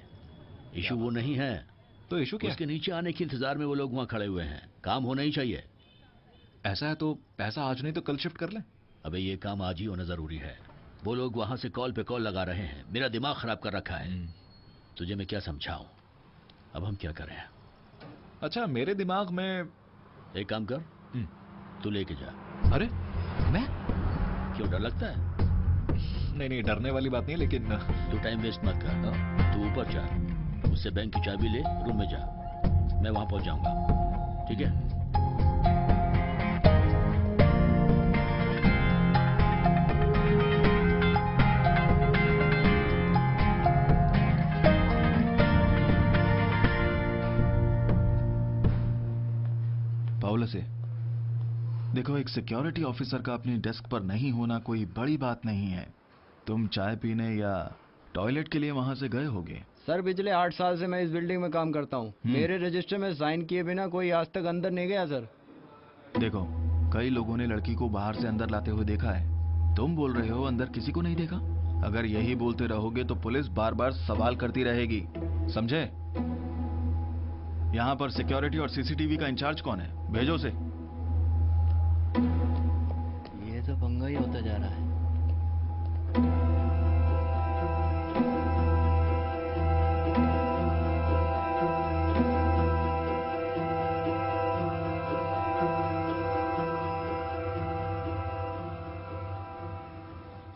इशू वो नहीं है तो इशू क्या? उसके नीचे आने के इंतजार में वो लोग वहाँ खड़े हुए हैं। काम होना ही चाहिए। ऐसा है तो पैसा आज नहीं तो कल शिफ्ट कर लें। अबे ये काम आज ही होना जरूरी है। वो लोग वहाँ से कॉल पे कॉल लगा रहे हैं। मेरा दिमाग खराब कर रखा है। तुझे मैं क्या समझाऊं? अब हम क्या करें? अच्छा, मेरे दिमाग में एक काम कर, तू लेके जा। अरे मैं? क्यों, डर लगता है? नहीं नहीं, डरने वाली बात नहीं है, लेकिन तू टाइम वेस्ट मत कर। तू ऊपर जा, उससे बैंक की चाबी ले, रूम में जा। मैं वहां पहुंच जाऊंगा, ठीक है? पाउला से देखो, एक सिक्योरिटी ऑफिसर का अपनी डेस्क पर नहीं होना कोई बड़ी बात नहीं है। तुम चाय पीने या टॉयलेट के लिए वहां से गए होगे। सर पिछले 8 साल से मैं इस बिल्डिंग में काम करता हूँ। मेरे रजिस्टर में साइन किए बिना कोई आज तक अंदर नहीं गया सर। देखो, कई लोगों ने लड़की को बाहर से अंदर लाते हुए देखा है। तुम बोल रहे हो अंदर किसी को नहीं देखा। अगर यही बोलते रहोगे तो पुलिस बार बार सवाल करती रहेगी, समझे? यहाँ पर सिक्योरिटी और सीसीटीवी का इंचार्ज कौन है? भेजो उसे। ये तो पंगा ही होता जा रहा है।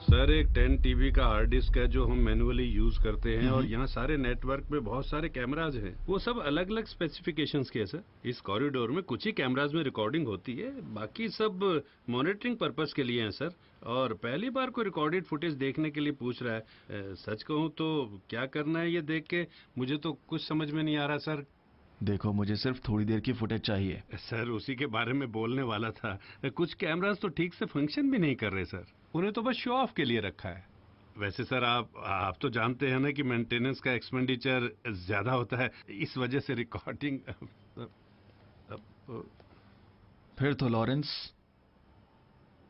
सर, एक 10 टीबी का हार्ड डिस्क है जो हम मैनुअली यूज करते हैं, और यहाँ सारे नेटवर्क में बहुत सारे कैमराज हैं। वो सब अलग अलग स्पेसिफिकेशंस के हैं सर। इस कॉरिडोर में कुछ ही कैमराज में रिकॉर्डिंग होती है, बाकी सब मॉनिटरिंग पर्पस के लिए हैं सर। और पहली बार कोई रिकॉर्डेड फुटेज देखने के लिए पूछ रहा है। सच कहूँ तो क्या करना है ये देख के मुझे तो कुछ समझ में नहीं आ रहा सर। देखो, मुझे सिर्फ थोड़ी देर की फुटेज चाहिए। सर उसी के बारे में बोलने वाला था। कुछ कैमरास तो ठीक से फंक्शन भी नहीं कर रहे सर, उन्हें तो बस शो ऑफ के लिए रखा है। वैसे सर आप तो जानते हैं ना कि मेंटेनेंस का एक्सपेंडिचर ज्यादा होता है, इस वजह से रिकॉर्डिंग। फिर तो लॉरेंस,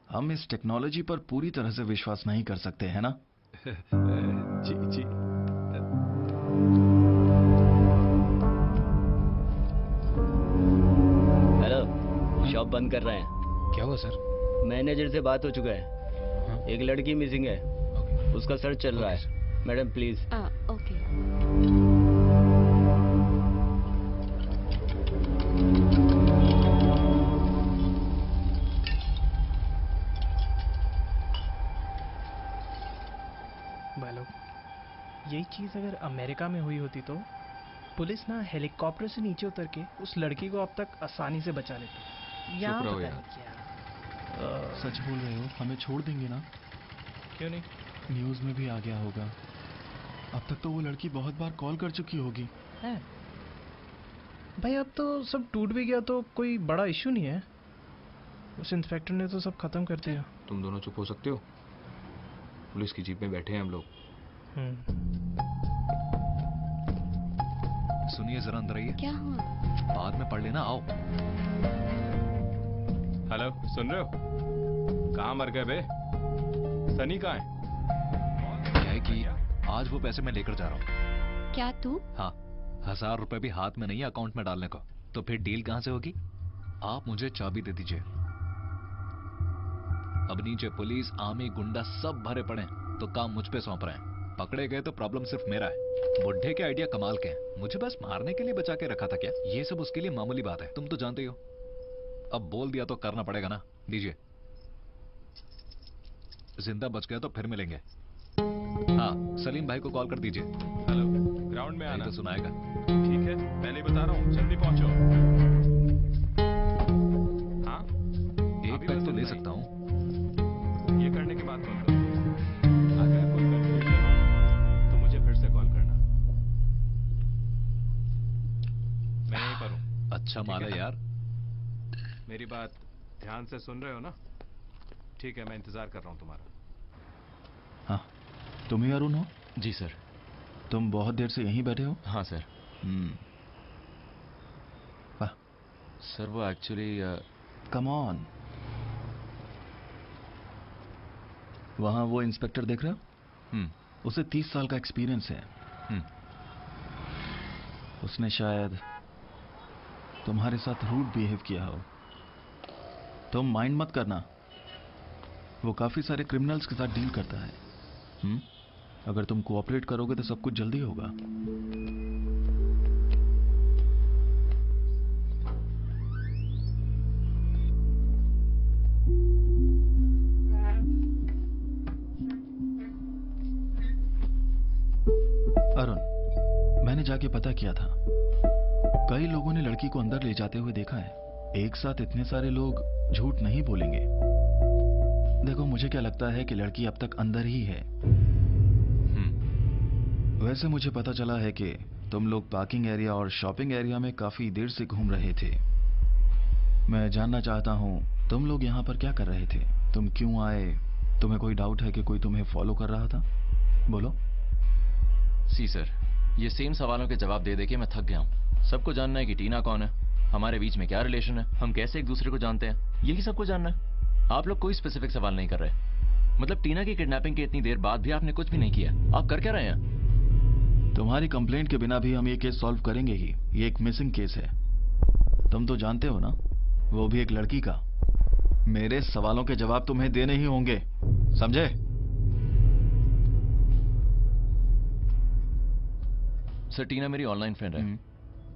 हम इस टेक्नोलॉजी पर पूरी तरह से विश्वास नहीं कर सकते, है ना? जी जी। हेलो, शॉप बंद कर रहे हैं। क्या हुआ सर? मैनेजर से बात हो चुका है। एक लड़की मिसिंग है, उसका सर्च चल रहा है। Madam please. ओके। बालो, यही चीज अगर अमेरिका में हुई होती तो पुलिस ना हेलीकॉप्टर से नीचे उतर के उस लड़की को अब तक आसानी से बचा लेती। यहाँ पता नहीं क्या। सच बोल रहे हो? हमें छोड़ देंगे ना? क्यों नहीं? न्यूज में भी आ गया होगा। अब तक तो वो लड़की बहुत बार कॉल कर चुकी होगी। है भाई, अब तो सब टूट भी गया तो कोई बड़ा इश्यू नहीं है। उस इंस्पेक्टर ने तो सब खत्म कर दिया। तुम दोनों चुप हो सकते हो? पुलिस की जीप में बैठे हैं हम लोग। सुनिए, जरा अंदर आइए। क्या हुआ? बाद में पढ़ लेना, आओ। हेलो, सुन रहे हो? कहाँ मर गए बे? सनी कहाँ है? क्या है कि आज वो पैसे मैं लेकर जा रहा हूँ। क्या तू? हाँ, 1000 रुपए भी हाथ में नहीं है अकाउंट में डालने को। तो फिर डील कहाँ से होगी? आप मुझे चाबी दे दीजिए। अब नीचे पुलिस, आर्मी, गुंडा सब भरे पड़े हैं, तो काम मुझ पे सौंप रहे हैं। पकड़े गए तो प्रॉब्लम सिर्फ मेरा है। बुढ़े के आइडिया कमाल के हैं। मुझे बस मारने के लिए बचा के रखा था क्या? ये सब उसके लिए मामूली बात है, तुम तो जानते ही हो। अब बोल दिया तो करना पड़ेगा ना। दीजिए। जिंदा बच गया तो फिर मिलेंगे। हाँ, सलीम भाई को कॉल कर दीजिए। हेलो, ग्राउंड में आना तो सुनाएगा। ठीक है, पहले बता रहा हूँ, जल्दी पहुंचो। हाँ, एक पैक तो ले सकता हूँ। ये करने के बाद कॉल करो। अगर कोई कंफ्यूजन हो तो मुझे फिर से कॉल करना। मैं यहीं पर हूँ। अच्छा माल है यार। मेरी बात ध्यान से सुन रहे हो ना? ठीक है, मैं इंतजार कर रहा हूँ तुम्हारा। हाँ, तुम ही अरुण हो? जी सर। तुम बहुत देर से यहीं बैठे हो? हाँ सर। वाह। सर वो एक्चुअली कम ऑन। वहां वो इंस्पेक्टर देख रहे हो? उसे 30 साल का एक्सपीरियंस है। उसने शायद तुम्हारे साथ रूड बिहेव किया हो। तुम माइंड मत करना, वो काफी सारे क्रिमिनल्स के साथ डील करता है। अगर तुम कोऑपरेट करोगे तो सब कुछ जल्दी होगा। अरुण, मैंने जाके पता किया था, कई लोगों ने लड़की को अंदर ले जाते हुए देखा है। एक साथ इतने सारे लोग झूठ नहीं बोलेंगे। देखो, मुझे क्या लगता है कि लड़की अब तक अंदर ही है। वैसे मुझे पता चला है कि तुम लोग पार्किंग एरिया और शॉपिंग एरिया में काफी देर से घूम रहे थे। मैं जानना चाहता हूं, तुम लोग यहाँ पर क्या कर रहे थे? तुम क्यों आए? तुम्हें कोई डाउट है कि कोई तुम्हें फॉलो कर रहा था? बोलो। सी सर, ये सेम सवालों के जवाब दे दे के मैं थक गया हूँ। सबको जानना है कि टीना कौन है, हमारे बीच में क्या रिलेशन है, हम कैसे एक दूसरे को जानते हैं, यही सबको जानना है। आप लोग कोई स्पेसिफिक सवाल नहीं कर रहे। मतलब टीना की किडनैपिंग के इतनी देर बाद भी आपने कुछ भी नहीं किया। आप कर क्या रहे हैं? तुम्हारी कंप्लेंट के बिना भी हम ये केस सॉल्व करेंगे ही। ये एक मिसिंग केस है, तुम तो जानते हो ना, वो भी एक लड़की का। मेरे सवालों के जवाब तुम्हें देने ही होंगे, समझे? सर, टीना मेरी ऑनलाइन फ्रेंड है।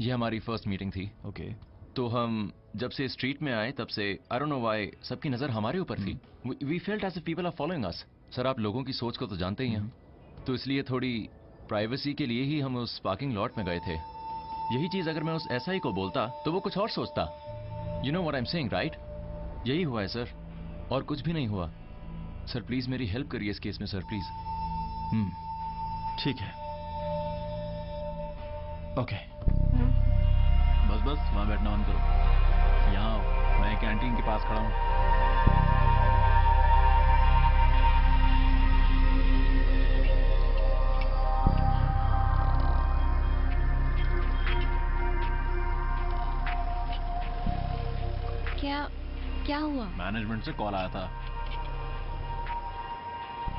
ये हमारी फर्स्ट मीटिंग थी। ओके। तो हम जब से स्ट्रीट में आए तब से आई डोंट नो व्हाई सबकी नजर हमारे ऊपर थी। We felt as if people are following us. Sir, आप लोगों की सोच को तो जानते ही हैं, तो इसलिए थोड़ी प्राइवेसी के लिए ही हम उस पार्किंग लॉट में गए थे। यही चीज अगर मैं उस एसआई को बोलता तो वो कुछ और सोचता। You know what I am saying, right? यही हुआ है सर, और कुछ भी नहीं हुआ। सर प्लीज मेरी हेल्प करिए इस केस में सर, प्लीज। ठीक है, ओके। बस बस, वहां बैठना बंद करो। यहाँ आओ, मैं कैंटीन के पास खड़ा हूँ। क्या हुआ? मैनेजमेंट से कॉल आया था,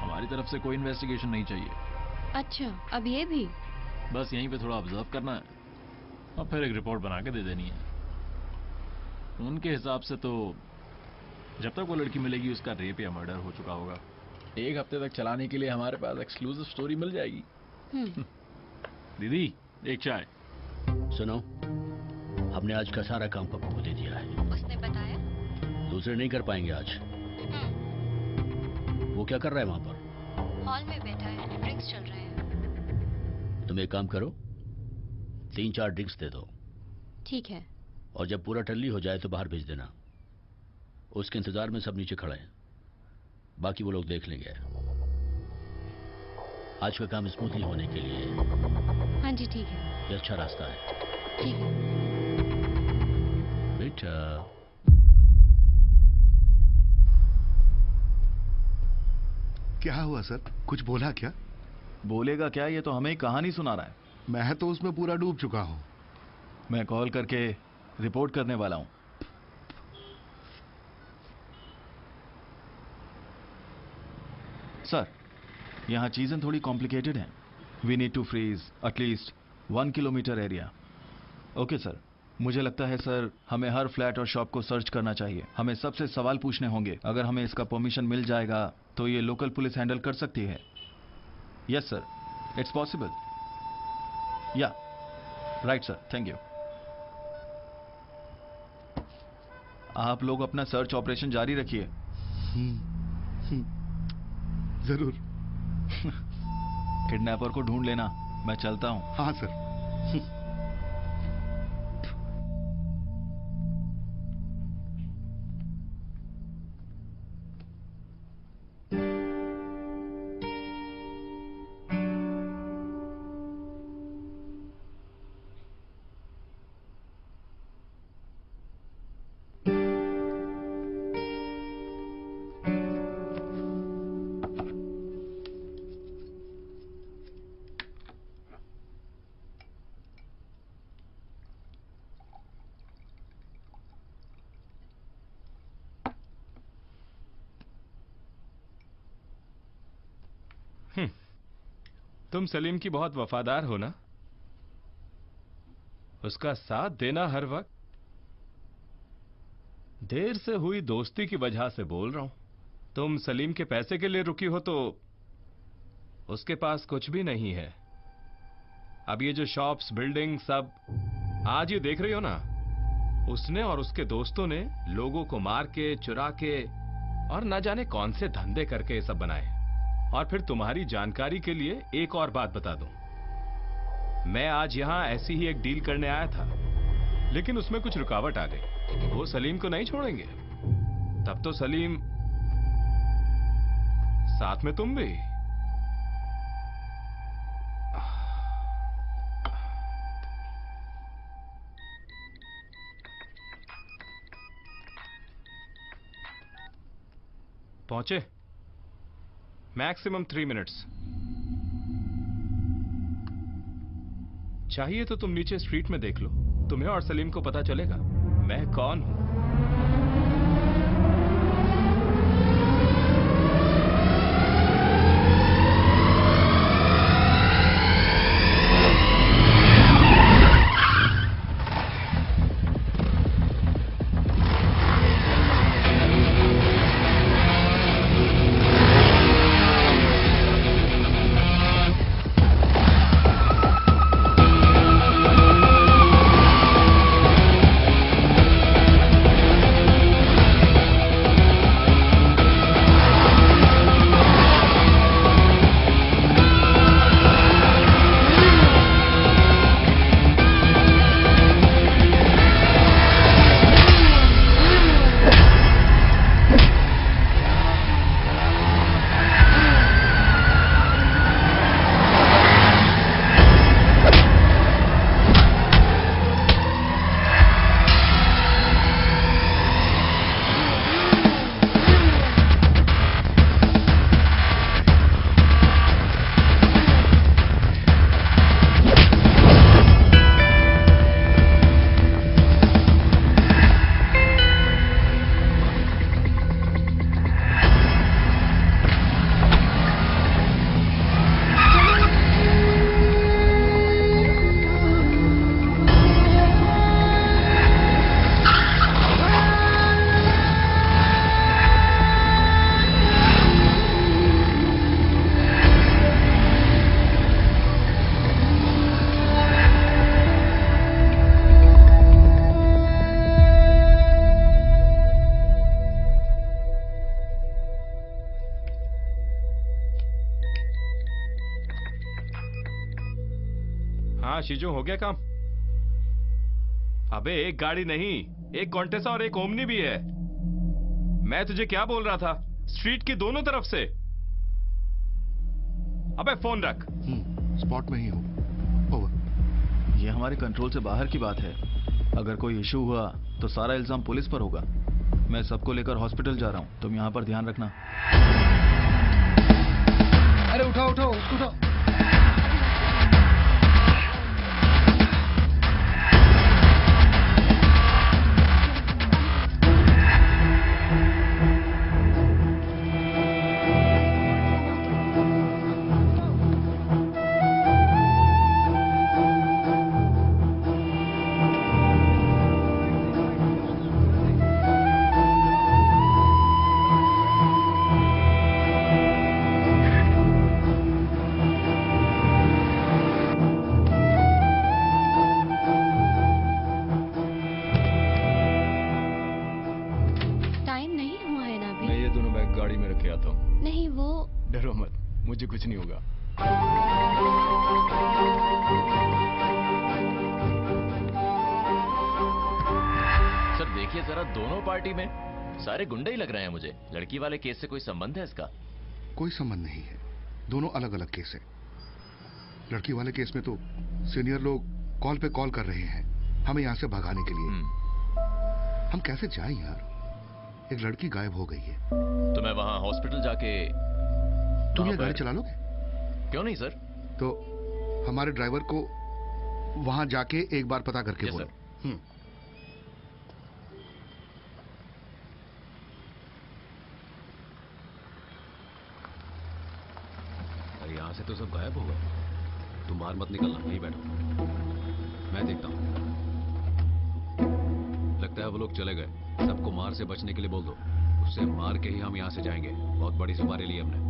हमारी तरफ से कोई इन्वेस्टिगेशन नहीं चाहिए। अच्छा, अब ये भी? बस यहीं पे थोड़ा ऑब्जर्व करना है और फिर एक रिपोर्ट बना के दे देनी है। उनके हिसाब से तो जब तक वो लड़की मिलेगी उसका रेप या मर्डर हो चुका होगा। 1 हफ्ते तक चलाने के लिए हमारे पास एक्सक्लूसिव स्टोरी मिल जाएगी। दीदी, एक चाय। सुनो, हमने आज का सारा काम पप्पू को दे दिया है। उसने बताया? दूसरे नहीं कर पाएंगे आज। वो क्या कर रहा है वहां पर? हॉल में बैठा है, ड्रिंक्स चल रहे हैं। तुम एक काम करो, 3-4 ड्रिंक्स दे दो। ठीक है। और जब पूरा टल्ली हो जाए तो बाहर भेज देना। उसके इंतजार में सब नीचे खड़े हैं, बाकी वो लोग देख लेंगे। आज का काम स्मूथली होने के लिए हाँ जी, ठीक है। ये अच्छा रास्ता है। ठीक है बेटा। क्या हुआ सर, कुछ बोला क्या? बोलेगा क्या, ये तो हमें कहानी सुना रहा है। मैं तो उसमें पूरा डूब चुका हूं। मैं कॉल करके रिपोर्ट करने वाला हूं। सर, यहां चीजें थोड़ी कॉम्प्लिकेटेड हैं। We need to freeze at least 1 kilometre area. Okay sir, मुझे लगता है सर हमें हर फ्लैट और शॉप को सर्च करना चाहिए। हमें सबसे सवाल पूछने होंगे। अगर हमें इसका परमिशन मिल जाएगा तो ये लोकल पुलिस हैंडल कर सकती है। Yes sir, it's possible. या राइट सर, थैंक यू। आप लोग अपना सर्च ऑपरेशन जारी रखिए। जरूर। किडनैपर को ढूंढ लेना, मैं चलता हूं। हाँ सर। तुम सलीम की बहुत वफादार हो ना, उसका साथ देना हर वक्त। देर से हुई दोस्ती की वजह से बोल रहा हूं। तुम सलीम के पैसे के लिए रुकी हो तो उसके पास कुछ भी नहीं है। अब ये जो शॉप्स, बिल्डिंग सब आज ये देख रही हो ना, उसने और उसके दोस्तों ने लोगों को मार के, चुरा के और न जाने कौन से धंधे करके ये सब बनाए। और फिर तुम्हारी जानकारी के लिए एक और बात बता दूं, मैं आज यहां ऐसी ही एक डील करने आया था, लेकिन उसमें कुछ रुकावट आ गई। वो सलीम को नहीं छोड़ेंगे। तब तो सलीम, साथ में तुम भी। पहुंचे? Maximum 3 minutes. चाहिए तो तुम नीचे स्ट्रीट में देख लो, तुम्हें और सलीम को पता चलेगा मैं कौन हूं। हाँ शिजू, हो गया काम? अबे एक गाड़ी नहीं, एक कॉन्टेसा और एक ओमनी भी है। मैं तुझे क्या बोल रहा था, स्ट्रीट की दोनों तरफ से। अबे फोन रख। स्पॉट में ही हूँ। ओवर। ये हमारे कंट्रोल से बाहर की बात है। अगर कोई इशू हुआ तो सारा इल्जाम पुलिस पर होगा। मैं सबको लेकर हॉस्पिटल जा रहा हूँ, तुम यहाँ पर ध्यान रखना। अरे उठाओ उठाओ उसको उठाओ। मुझे कुछ नहीं होगा। सर देखिए जरा, दोनों पार्टी में सारे गुंडे ही लग रहे हैं मुझे। लड़की वाले केस से कोई संबंध है इसका? कोई संबंध नहीं है, दोनों अलग अलग केस है। लड़की वाले केस में तो सीनियर लोग कॉल पे कॉल कर रहे हैं हमें यहाँ से भगाने के लिए। हम कैसे जाएं यार, एक लड़की गायब हो गई है। तो मैं वहाँ हॉस्पिटल जाके तुम ये गाड़ी चला लोगे? क्यों नहीं सर। तो हमारे ड्राइवर को वहां जाके एक बार पता करके बोलो। तो सब गायब हो गए। तुम बाहर मत निकलना, यहीं बैठो, मैं देखता हूँ। लगता है वो लोग चले गए। सबको मार से बचने के लिए बोल दो, उससे मार के ही हम यहाँ से जाएंगे। बहुत बड़ी सुपारी ली हमने।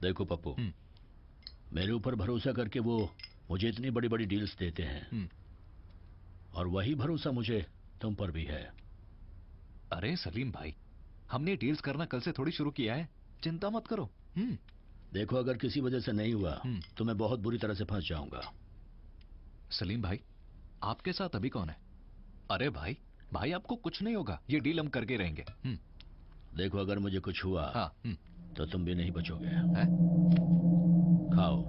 देखो पप्पू, मेरे ऊपर भरोसा करके वो मुझे इतनी बड़ी बड़ी डील्स देते हैं, और वही भरोसा मुझे तुम पर भी है। अरे सलीम भाई, हमने डील्स करना कल से थोड़ी शुरू किया है, चिंता मत करो। देखो, अगर किसी वजह से नहीं हुआ तो मैं बहुत बुरी तरह से फंस जाऊंगा। सलीम भाई, आपके साथ अभी कौन है? अरे भाई, भाई आपको कुछ नहीं होगा, ये डील हम करके रहेंगे। देखो, अगर मुझे कुछ हुआ तो तुम भी नहीं बचोगे। खाओ।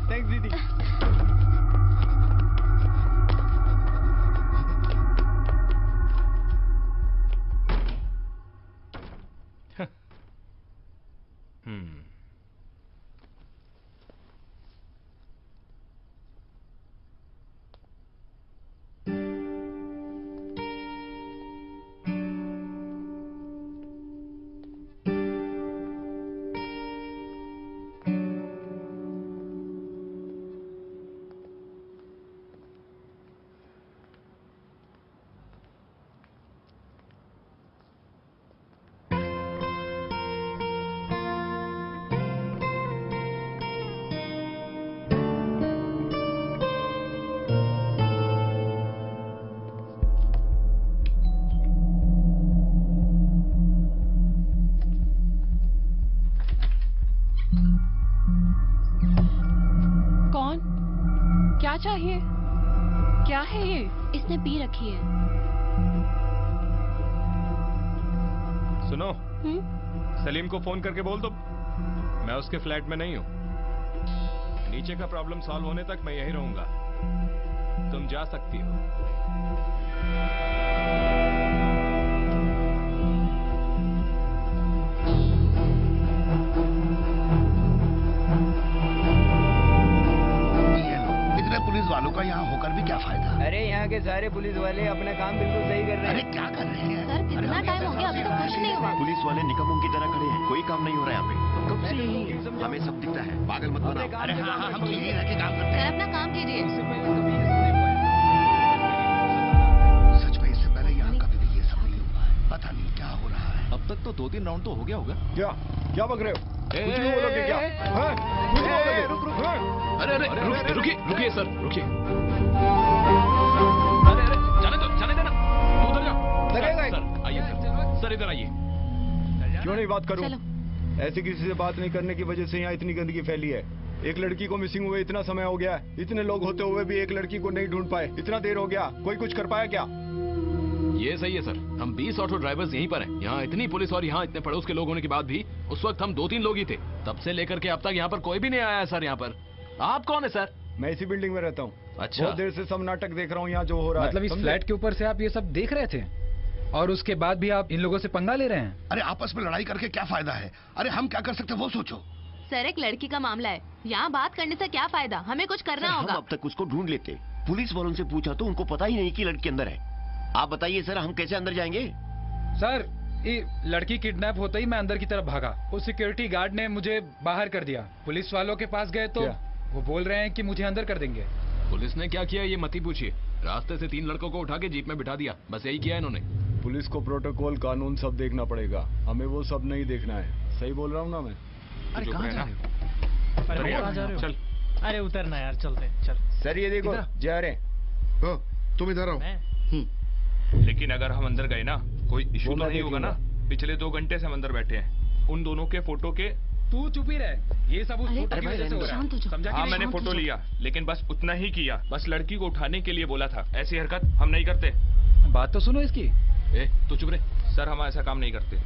थैंक्स दीदी। क्या चाहिए? क्या है ये? इसने पी रखी है। सुनो, सलीम को फोन करके बोल दो मैं उसके फ्लैट में नहीं हूँ। नीचे का प्रॉब्लम सॉल्व होने तक मैं यहीं रहूंगा। तुम जा सकती हो। पुलिस वालों का यहाँ होकर भी क्या फायदा? अरे यहाँ के सारे पुलिस वाले अपना काम बिल्कुल सही कर रहे हैं। अरे क्या कर रहे हैं? सर, कितना टाइम हो गया, अभी तो कुछ नहीं हुआ। पुलिस वाले निकम्मों की तरह खड़े हैं, कोई काम नहीं हो रहा है यहाँ पे। कब से यही हमें सब दिखता है, पागल मत बनाओ। अरे हाँ, हम तो यही रह के काम करते सर, हैं। अपना काम कीजिए। सच में इससे पहले यहाँ कभी भी ये सब नहीं हुआ है। पता नहीं क्या हो रहा है। अब तक तो 2-3 राउंड तो हो गया होगा। क्या बक रहे हो? कुछ भी बोलोगे क्या? कुछ बोलोगे? अरे रुकिए सर, रुकिए। जाने देना। तू उधर जा। सर आइए सर, इधर आइए। क्यों नहीं बात करूं? ऐसे किसी से बात नहीं करने की वजह से यहाँ इतनी गंदगी फैली है। एक लड़की को मिसिंग हुए इतना समय हो गया, इतने लोग होते हुए भी एक लड़की को नहीं ढूंढ पाए। इतना देर हो गया, कोई कुछ कर पाया क्या? ये सही है सर, हम 20 ऑटो ड्राइवर्स यहीं पर हैं। यहाँ इतनी पुलिस और यहाँ इतने पड़ोस के लोग होने के बाद भी उस वक्त हम 2-3 लोग ही थे। तब से लेकर के अब तक यहाँ पर कोई भी नहीं आया है सर। यहाँ पर आप कौन है सर? मैं इसी बिल्डिंग में रहता हूँ। अच्छा, बहुत देर से सब नाटक देख रहा हूँ यहाँ जो हो रहा है। मतलब इस फ्लैट के ऊपर से आप ये सब देख रहे थे और उसके बाद भी आप इन लोगों से पंगा ले रहे हैं? अरे आपस में लड़ाई करके क्या फायदा है? अरे हम क्या कर सकते हैं वो सोचो। सर, एक लड़की का मामला है, यहाँ बात करने से क्या फायदा? हमें कुछ करना होगा। हम अब तक उसको ढूंढ लेते। पुलिस वालों से पूछा तो उनको पता ही नहीं कि लड़की अंदर है। आप बताइए सर, हम कैसे अंदर जाएंगे? सर, ये लड़की किडनैप होते ही मैं अंदर की तरफ भागा। उस सिक्योरिटी गार्ड ने मुझे बाहर कर दिया। पुलिस वालों के पास गए तो वो बोल रहे हैं कि मुझे अंदर कर देंगे। पुलिस ने क्या किया ये मत ही पूछिए। रास्ते से 3 लड़कों को उठा के जीप में बिठा दिया, बस यही किया इन्होंने। पुलिस को प्रोटोकॉल कानून सब देखना पड़ेगा, हमें वो सब नहीं देखना है। सही बोल रहा हूँ ना मैं? अरे कहाँ जा रहे हो? अरे कहाँ जा रहे हो? चल। अरे उतरना यार, चलते चल। सर ये देखो जा रहे। तुम इधर आओ। लेकिन अगर हम अंदर गए ना, कोई इशू तो नहीं होगा ना? पिछले 2 घंटे से हम अंदर बैठे हैं। उन दोनों के फोटो के तू चुप ही रह। ये सब उस फोटो की वजह से हो रहा है। समझा कि हाँ, मैंने फोटो लिया, लेकिन बस उतना ही किया। बस लड़की को उठाने के लिए बोला था। ऐसी हरकत हम नहीं करते। बात तो सुनो इसकी। तू चुप रहे। सर हम ऐसा काम नहीं करते।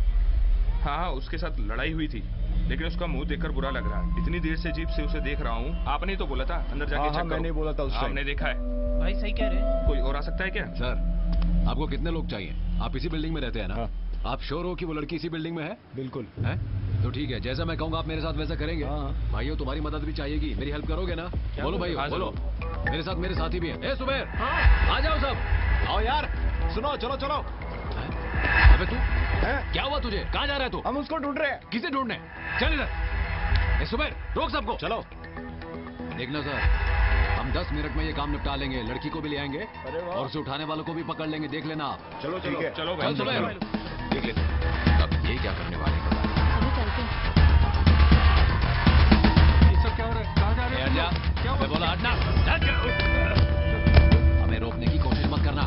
हाँ उसके साथ लड़ाई हुई थी, लेकिन उसका मुंह देखकर बुरा लग रहा है। इतनी देर से जीप से उसे देख रहा हूँ। आपने ही तो बोला था अंदर जाके चेक करो। मैंने बोला था उस टाइम। आपने देखा है। भाई सही कह रहे हैं। कोई और आ सकता है क्या? सर आपको कितने लोग चाहिए? आप इसी बिल्डिंग में रहते हैं ना? आप श्योर हो कि वो लड़की इसी बिल्डिंग में है? बिल्कुल है। तो ठीक है, जैसा मैं कहूँगा आप मेरे साथ वैसा करेंगे। भाइयों तुम्हारी मदद भी चाहिएगी, मेरी हेल्प करोगे ना? बोलो भाइयों बोलो। मेरे साथ मेरे साथी भी है। सुबेर आ जाओ सब, आओ यार। सुनो चलो चलो। अबे तू क्या हुआ तुझे? कहाँ जा रहा है तू? हम उसको ढूंढ रहे हैं। किसे ढूंढने? चल इधर। सुबेर रोक सबको। चलो देखना सर, हम 10 मिनट में ये काम निपटा लेंगे। लड़की को भी ले आएंगे और उसे उठाने वालों को भी पकड़ लेंगे। देख लेना आप। चलो ठीक है। चलो भाई देख लेते। अब ये क्या करने वाले हैं? अभी चलते हैं। ये सब क्या हो रहा है? कहाँ जा रहे हैं? क्या बोला हटना। हमें रोकने की कोशिश मत करना।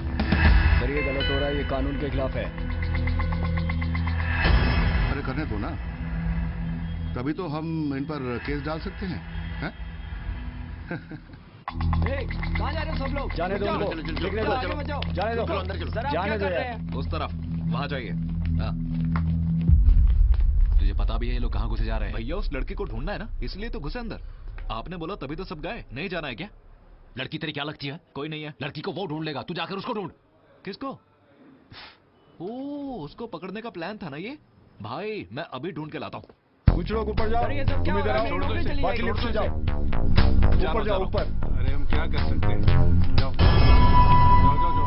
सर ये गलत हो रहा है, ये कानून के खिलाफ है। अरे करने दो ना, तभी तो हम इन पर केस डाल सकते हैं। कहाँ जा रहे हो सब लोग? जाने दो उनको। देखने दो। जाने दो अंदर चलो। जाने दो। उस तरफ वहाँ जाइए। तुझे पता भी है ये लोग कहाँ घुसे जा रहे हैं? भैया उस लड़की को ढूंढना है ना, इसलिए तो घुसे अंदर। आपने बोला तभी तो सब गए। नहीं जाना है क्या? लड़की तेरी क्या लगती है? कोई नहीं है। लड़की को वो ढूंढ लेगा, तू जाकर उसको ढूंढ। किसको? ओ उसको पकड़ने का प्लान था ना ये। भाई मैं अभी ढूंढ के लाता हूँ। कुछ लोग ऊपर जाओ, तुम इधर आओ, बाकी लिफ्ट से जाओ। ऊपर जाओ ऊपर। अरे हम क्या कर सकते हैं? जाओ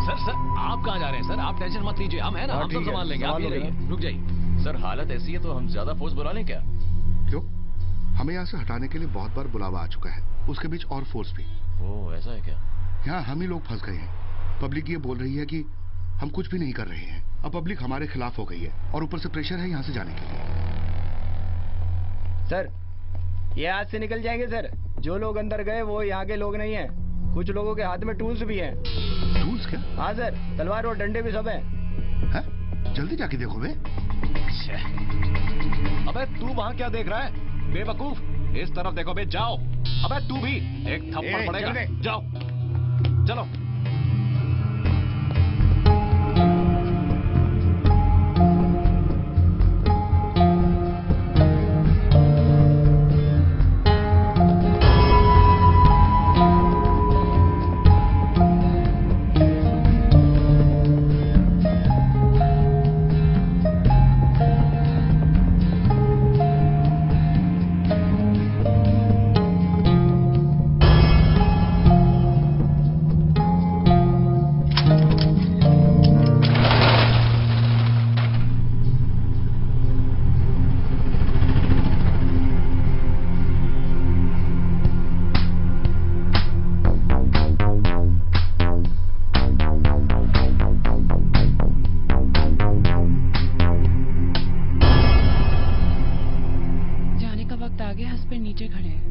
सर आप कहाँ जा रहे हैं? सर आप टेंशन मत लीजिए, हम है ना, हम सब संभाल लेंगे। आप ये रहिए, रुक जाइए। सर हालत ऐसी है तो हम ज्यादा फोर्स बुला लें क्या? क्यों? हमें यहाँ से हटाने के लिए बहुत बार बुलावा आ चुका है, उसके बीच और फोर्स भी। ओह ऐसा है क्या? यहाँ हम ही लोग फंस गए हैं। पब्लिक ये बोल रही है कि हम कुछ भी नहीं कर रहे हैं। अब पब्लिक हमारे खिलाफ हो गई है और ऊपर से प्रेशर है यहाँ से जाने के लिए। सर ये आज से निकल जाएंगे सर। जो लोग अंदर गए वो यहाँ के लोग नहीं हैं। कुछ लोगों के हाथ में टूल्स भी हैं। टूल्स क्या? हाँ सर, तलवार और डंडे भी सब हैं। है? जल्दी जाके देखो बे। अबे तू वहाँ क्या देख रहा है बेवकूफ? इस तरफ देखो बे, जाओ। अबे तू भी एक थप्पड़ पड़ेगा। जाओ चलो।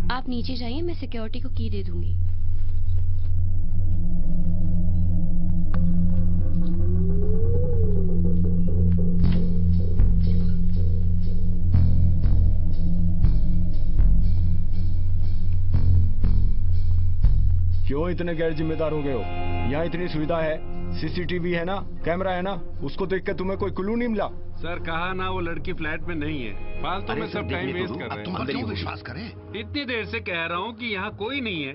आप नीचे जाइए, मैं सिक्योरिटी को की दे दूंगी। क्यों इतने गैर जिम्मेदार हो गए हो? यहाँ इतनी सुविधा है, सीसीटीवी है ना, कैमरा है ना, उसको देख के तुम्हें कोई क्लू नहीं मिला? सर कहा ना वो लड़की फ्लैट में नहीं है। फालतू में सब टाइम वेस्ट कर रहे हैं। तुम क्यों विश्वास करें? इतनी देर से कह रहा हूँ कि यहाँ कोई नहीं है,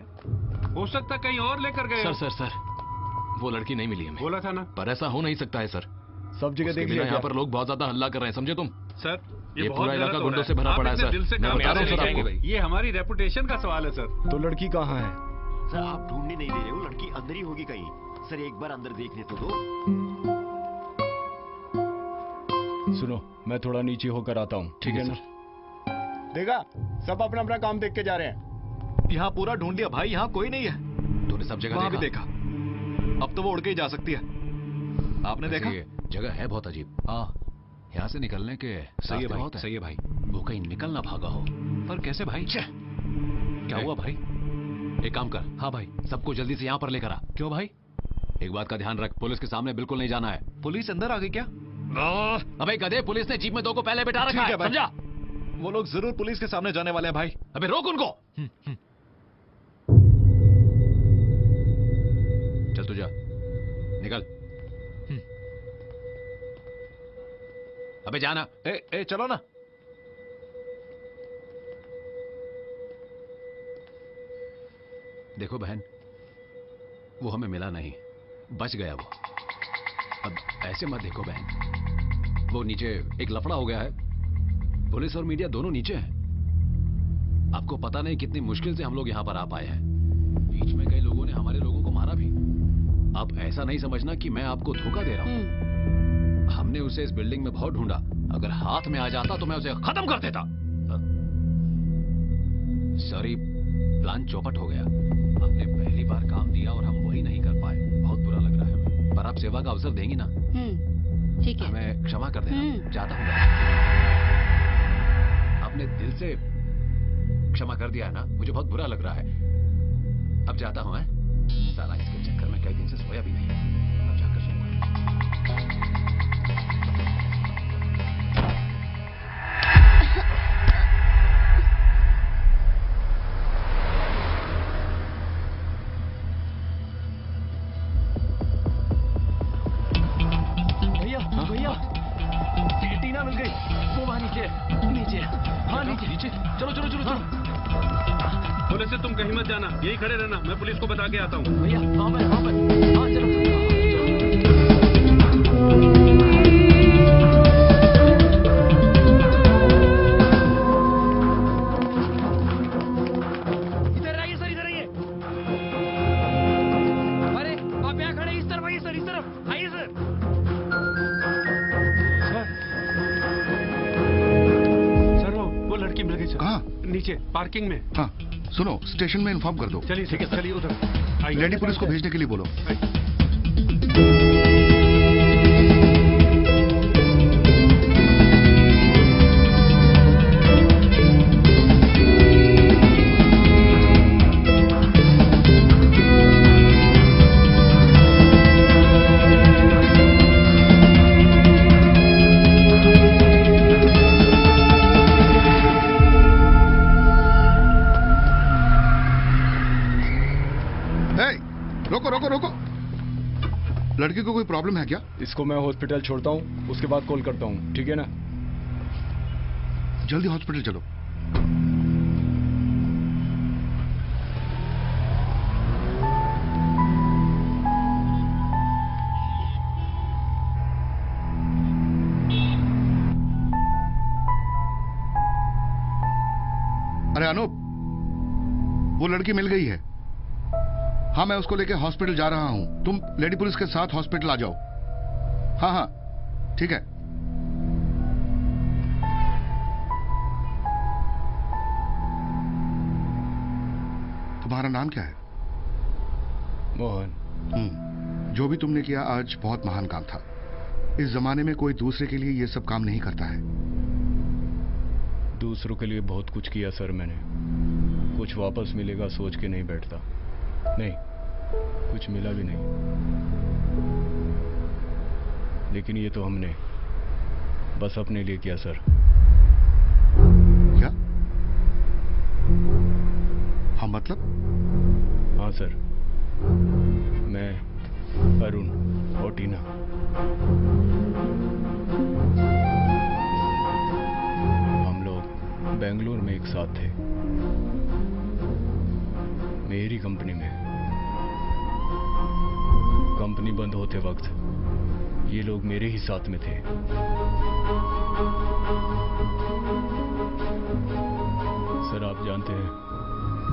हो सकता कहीं और लेकर गए। सर वो लड़की नहीं मिली हमें। बोला था ना। पर ऐसा हो नहीं सकता है सर। सब जगह देख लिया। यहाँ पर लोग बहुत ज्यादा हल्ला कर रहे हैं, समझे तुम? सर ये पूरा इलाका गुंडों से भरा पड़ा है सर। मैं बता रहा हूँ सर आपको, ये हमारी रेपुटेशन का सवाल है सर। तो लड़की कहाँ है? सर आप ढूंढने नहीं दे रहे हो, लड़की अंदर ही होगी कहीं। सर एक बार अंदर देखने तो दो। सुनो मैं थोड़ा नीचे होकर आता हूँ। ठीक है सर। देखा, सब अपना अपना काम देख के जा रहे हैं। यहाँ पूरा ढूंढ लिया भाई, यहाँ कोई नहीं है। तूने सब जगह भी देखा। अब तो वो उड़ के ही जा सकती है। आपने देखा? जगह है बहुत अजीब। हाँ यहाँ से निकलने के सही है भाई, सही है भाई। वो कहीं निकल ना भागा हो। पर कैसे भाई? क्या हुआ भाई? एक काम कर। हाँ भाई, सबको जल्दी से यहाँ पर लेकर आ। क्यों भाई? एक बात का ध्यान रख, पुलिस के सामने बिल्कुल नहीं जाना है। पुलिस अंदर आ गई क्या? अबे गधे, पुलिस ने जीप में 2 को पहले बिठा रखा है, समझा? वो लोग जरूर पुलिस के सामने जाने वाले हैं भाई। अबे रोक उनको। चल तू जा, निकल। अबे जाना। ए चलो ना। देखो बहन, वो हमें मिला नहीं, बच गया वो। अब ऐसे मत देखो बहन, वो नीचे एक लफड़ा हो गया है। पुलिस और मीडिया दोनों नीचे हैं। आपको पता नहीं कितनी मुश्किल से हम लोग यहां पर आ पाए हैं। बीच में कई लोगों ने हमारे लोगों को मारा भी। अब ऐसा नहीं समझना कि मैं आपको धोखा दे रहा हूं। हमने उसे इस बिल्डिंग में बहुत ढूंढा। अगर हाथ में आ जाता तो मैं उसे खत्म कर देता। सॉरी, प्लान चौपट हो गया। आपने पहली बार काम दिया और हम वही नहीं कर पाए। बहुत बुरा लग रहा है हमें, पर आप सेवा का अवसर देंगी ना? ठीक है। हमें क्षमा कर देना। जाता हूं मैं। आपने दिल से क्षमा कर दिया है ना? मुझे बहुत बुरा लग रहा है। अब जाता हूं। साला इसके चक्कर में कई दिन से सोया भी नहीं। अब जाकर सोऊंगा। भैया टीना मिल गई। वो वहां नीचे नीचे। हाँ नीचे। चलो चलो चलो चलो। पुलिस से तुम कहीं मत जाना, यही खड़े रहना, मैं पुलिस को बता के आता हूँ। भैया वहां पर। हाँ चलो। इधर आइए सर, इधर आइए। अरे आप यहाँ खड़े, इस तरफ आइए सर, इस तरफ आइए सर। सर वो लड़की मिल गई सर। कहाँ? नीचे पार्किंग में। हाँ सुनो, स्टेशन में इन्फॉर्म कर दो। चलिए ठीक है, चलिए उधर। लेडी पुलिस को भेजने के लिए बोलो। रोको। लड़की को कोई प्रॉब्लम है क्या? इसको मैं हॉस्पिटल छोड़ता हूँ, उसके बाद कॉल करता हूँ, ठीक है ना? जल्दी हॉस्पिटल चलो। अरे अनूप, वो लड़की मिल गई है। हाँ मैं उसको लेके हॉस्पिटल जा रहा हूं। तुम लेडी पुलिस के साथ हॉस्पिटल आ जाओ। हाँ ठीक है। तुम्हारा नाम क्या है? मोहन। जो भी तुमने किया आज बहुत महान काम था। इस जमाने में कोई दूसरे के लिए ये सब काम नहीं करता है। दूसरों के लिए बहुत कुछ किया सर मैंने। कुछ वापस मिलेगा सोच के नहीं बैठता। नहीं, कुछ मिला भी नहीं। लेकिन ये तो हमने बस अपने लिए किया सर। क्या? हाँ मतलब? हाँ सर, मैं, अरुण और टीना। हम लोग बेंगलुरु में एक साथ थे, मेरी कंपनी में। कंपनी बंद होते वक्त ये लोग मेरे ही साथ में थे। सर आप जानते हैं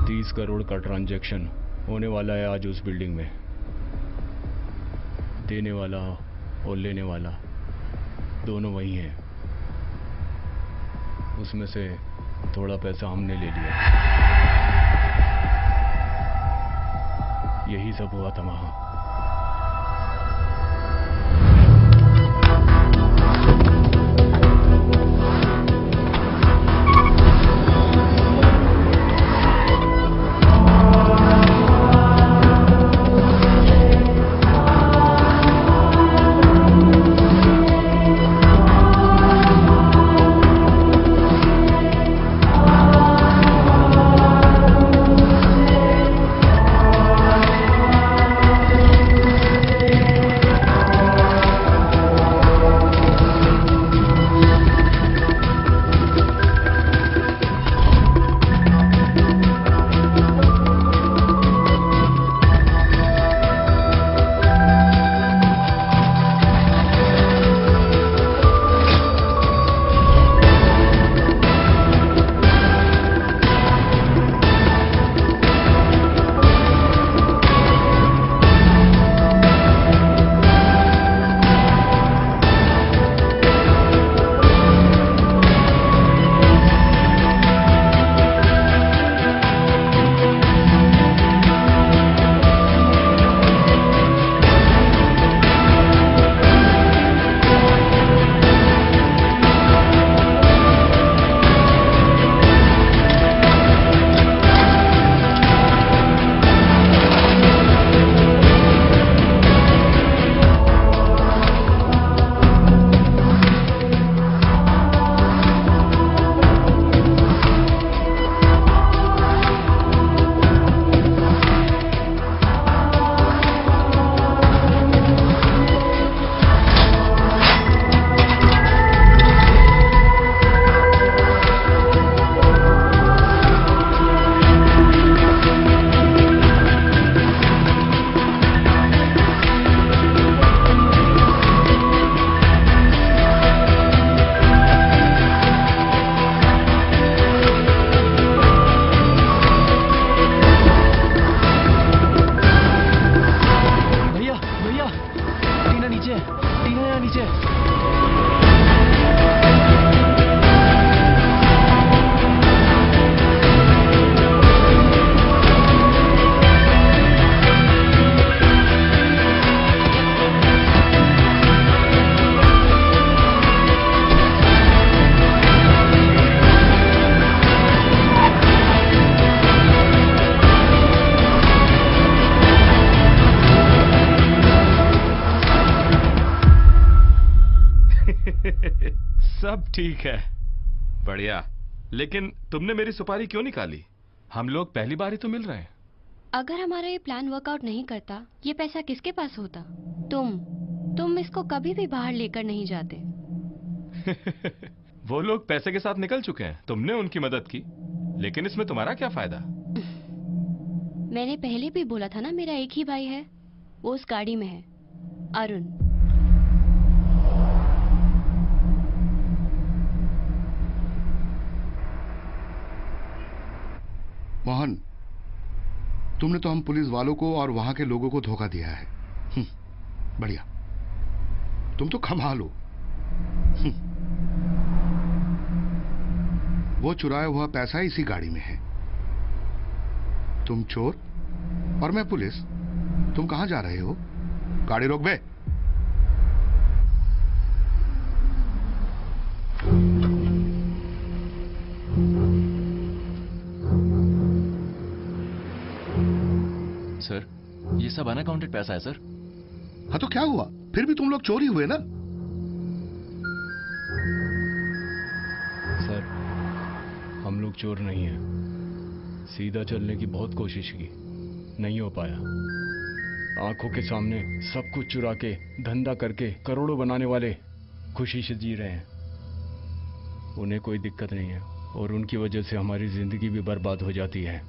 30 करोड़ का ट्रांजैक्शन होने वाला है आज उस बिल्डिंग में। देने वाला और लेने वाला दोनों वही हैं। उसमें से थोड़ा पैसा हमने ले लिया। यही सब हुआ था वहां। ठीक है, बढ़िया। लेकिन तुमने मेरी सुपारी क्यों निकाली? हम लोग पहली बार ही तो मिल रहे हैं। अगर हमारा ये प्लान वर्कआउट नहीं करता, ये पैसा किसके पास होता? तुम इसको कभी भी बाहर लेकर नहीं जाते। वो लोग पैसे के साथ निकल चुके हैं, तुमने उनकी मदद की, लेकिन इसमें तुम्हारा क्या फायदा? मैंने पहले भी बोला था ना, मेरा एक ही भाई है, वो उस गाड़ी में है, अरुण। मोहन, तुमने तो हम पुलिस वालों को और वहां के लोगों को धोखा दिया है। बढ़िया, तुम तो कमाल हो। वो चुराया हुआ पैसा इसी गाड़ी में है। तुम चोर और मैं पुलिस। तुम कहां जा रहे हो? गाड़ी रोक बे। सर, ये सब अनअकाउंटेड पैसा है सर। हाँ तो क्या हुआ? फिर भी तुम लोग चोर ही हुए ना? सर, हम लोग चोर नहीं हैं। सीधा चलने की बहुत कोशिश की, नहीं हो पाया। आंखों के सामने सब कुछ चुरा के धंधा करके करोड़ों बनाने वाले खुशी से जी रहे हैं। उन्हें कोई दिक्कत नहीं है और उनकी वजह से हमारी जिंदगी भी बर्बाद हो जाती है।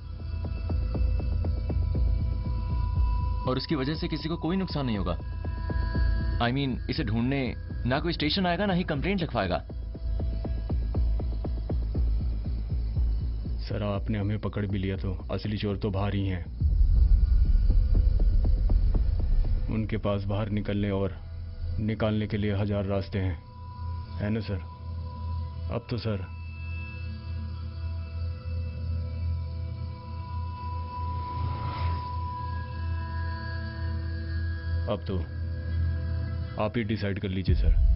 और उसकी वजह से किसी को कोई नुकसान नहीं होगा। I mean, इसे ढूंढने ना कोई स्टेशन आएगा, ना ही कंप्लेंट लिखवाएगा। सर, आपने हमें पकड़ भी लिया तो असली चोर तो बाहर ही हैं। उनके पास बाहर निकलने और निकालने के लिए 1000 रास्ते हैं, है ना सर? अब तो सर, अब तो आप ही डिसाइड कर लीजिए सर।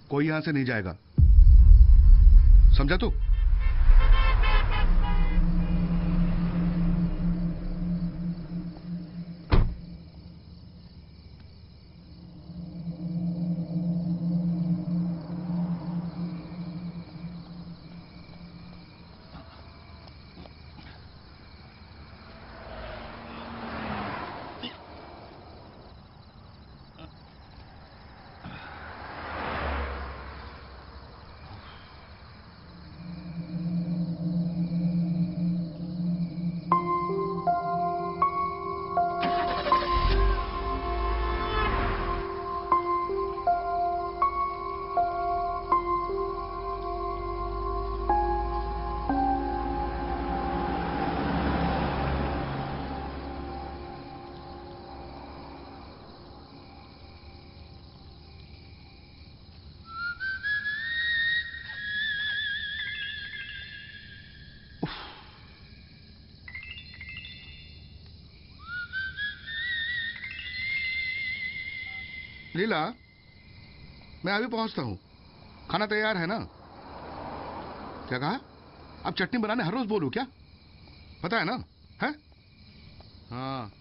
कोई यहां से नहीं जाएगा, समझा तू? लीला, मैं अभी पहुंचता हूं। खाना तैयार है ना? क्या कहा? अब चटनी बनाने हर रोज बोलूं क्या? पता है ना? है? हाँ,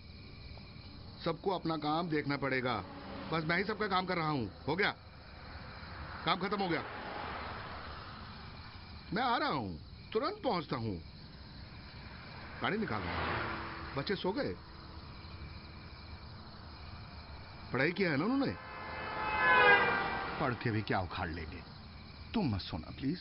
सबको अपना काम देखना पड़ेगा। बस मैं ही सबका काम कर रहा हूं। हो गया? काम खत्म हो गया। मैं आ रहा हूं, तुरंत पहुंचता हूं। गाड़ी निकाल रहा हूं। बच्चे सो गए? पढ़ाई किया है ना उन्होंने? पढ़ के भी क्या उखाड़ लेंगे? तुम मत सोना प्लीज।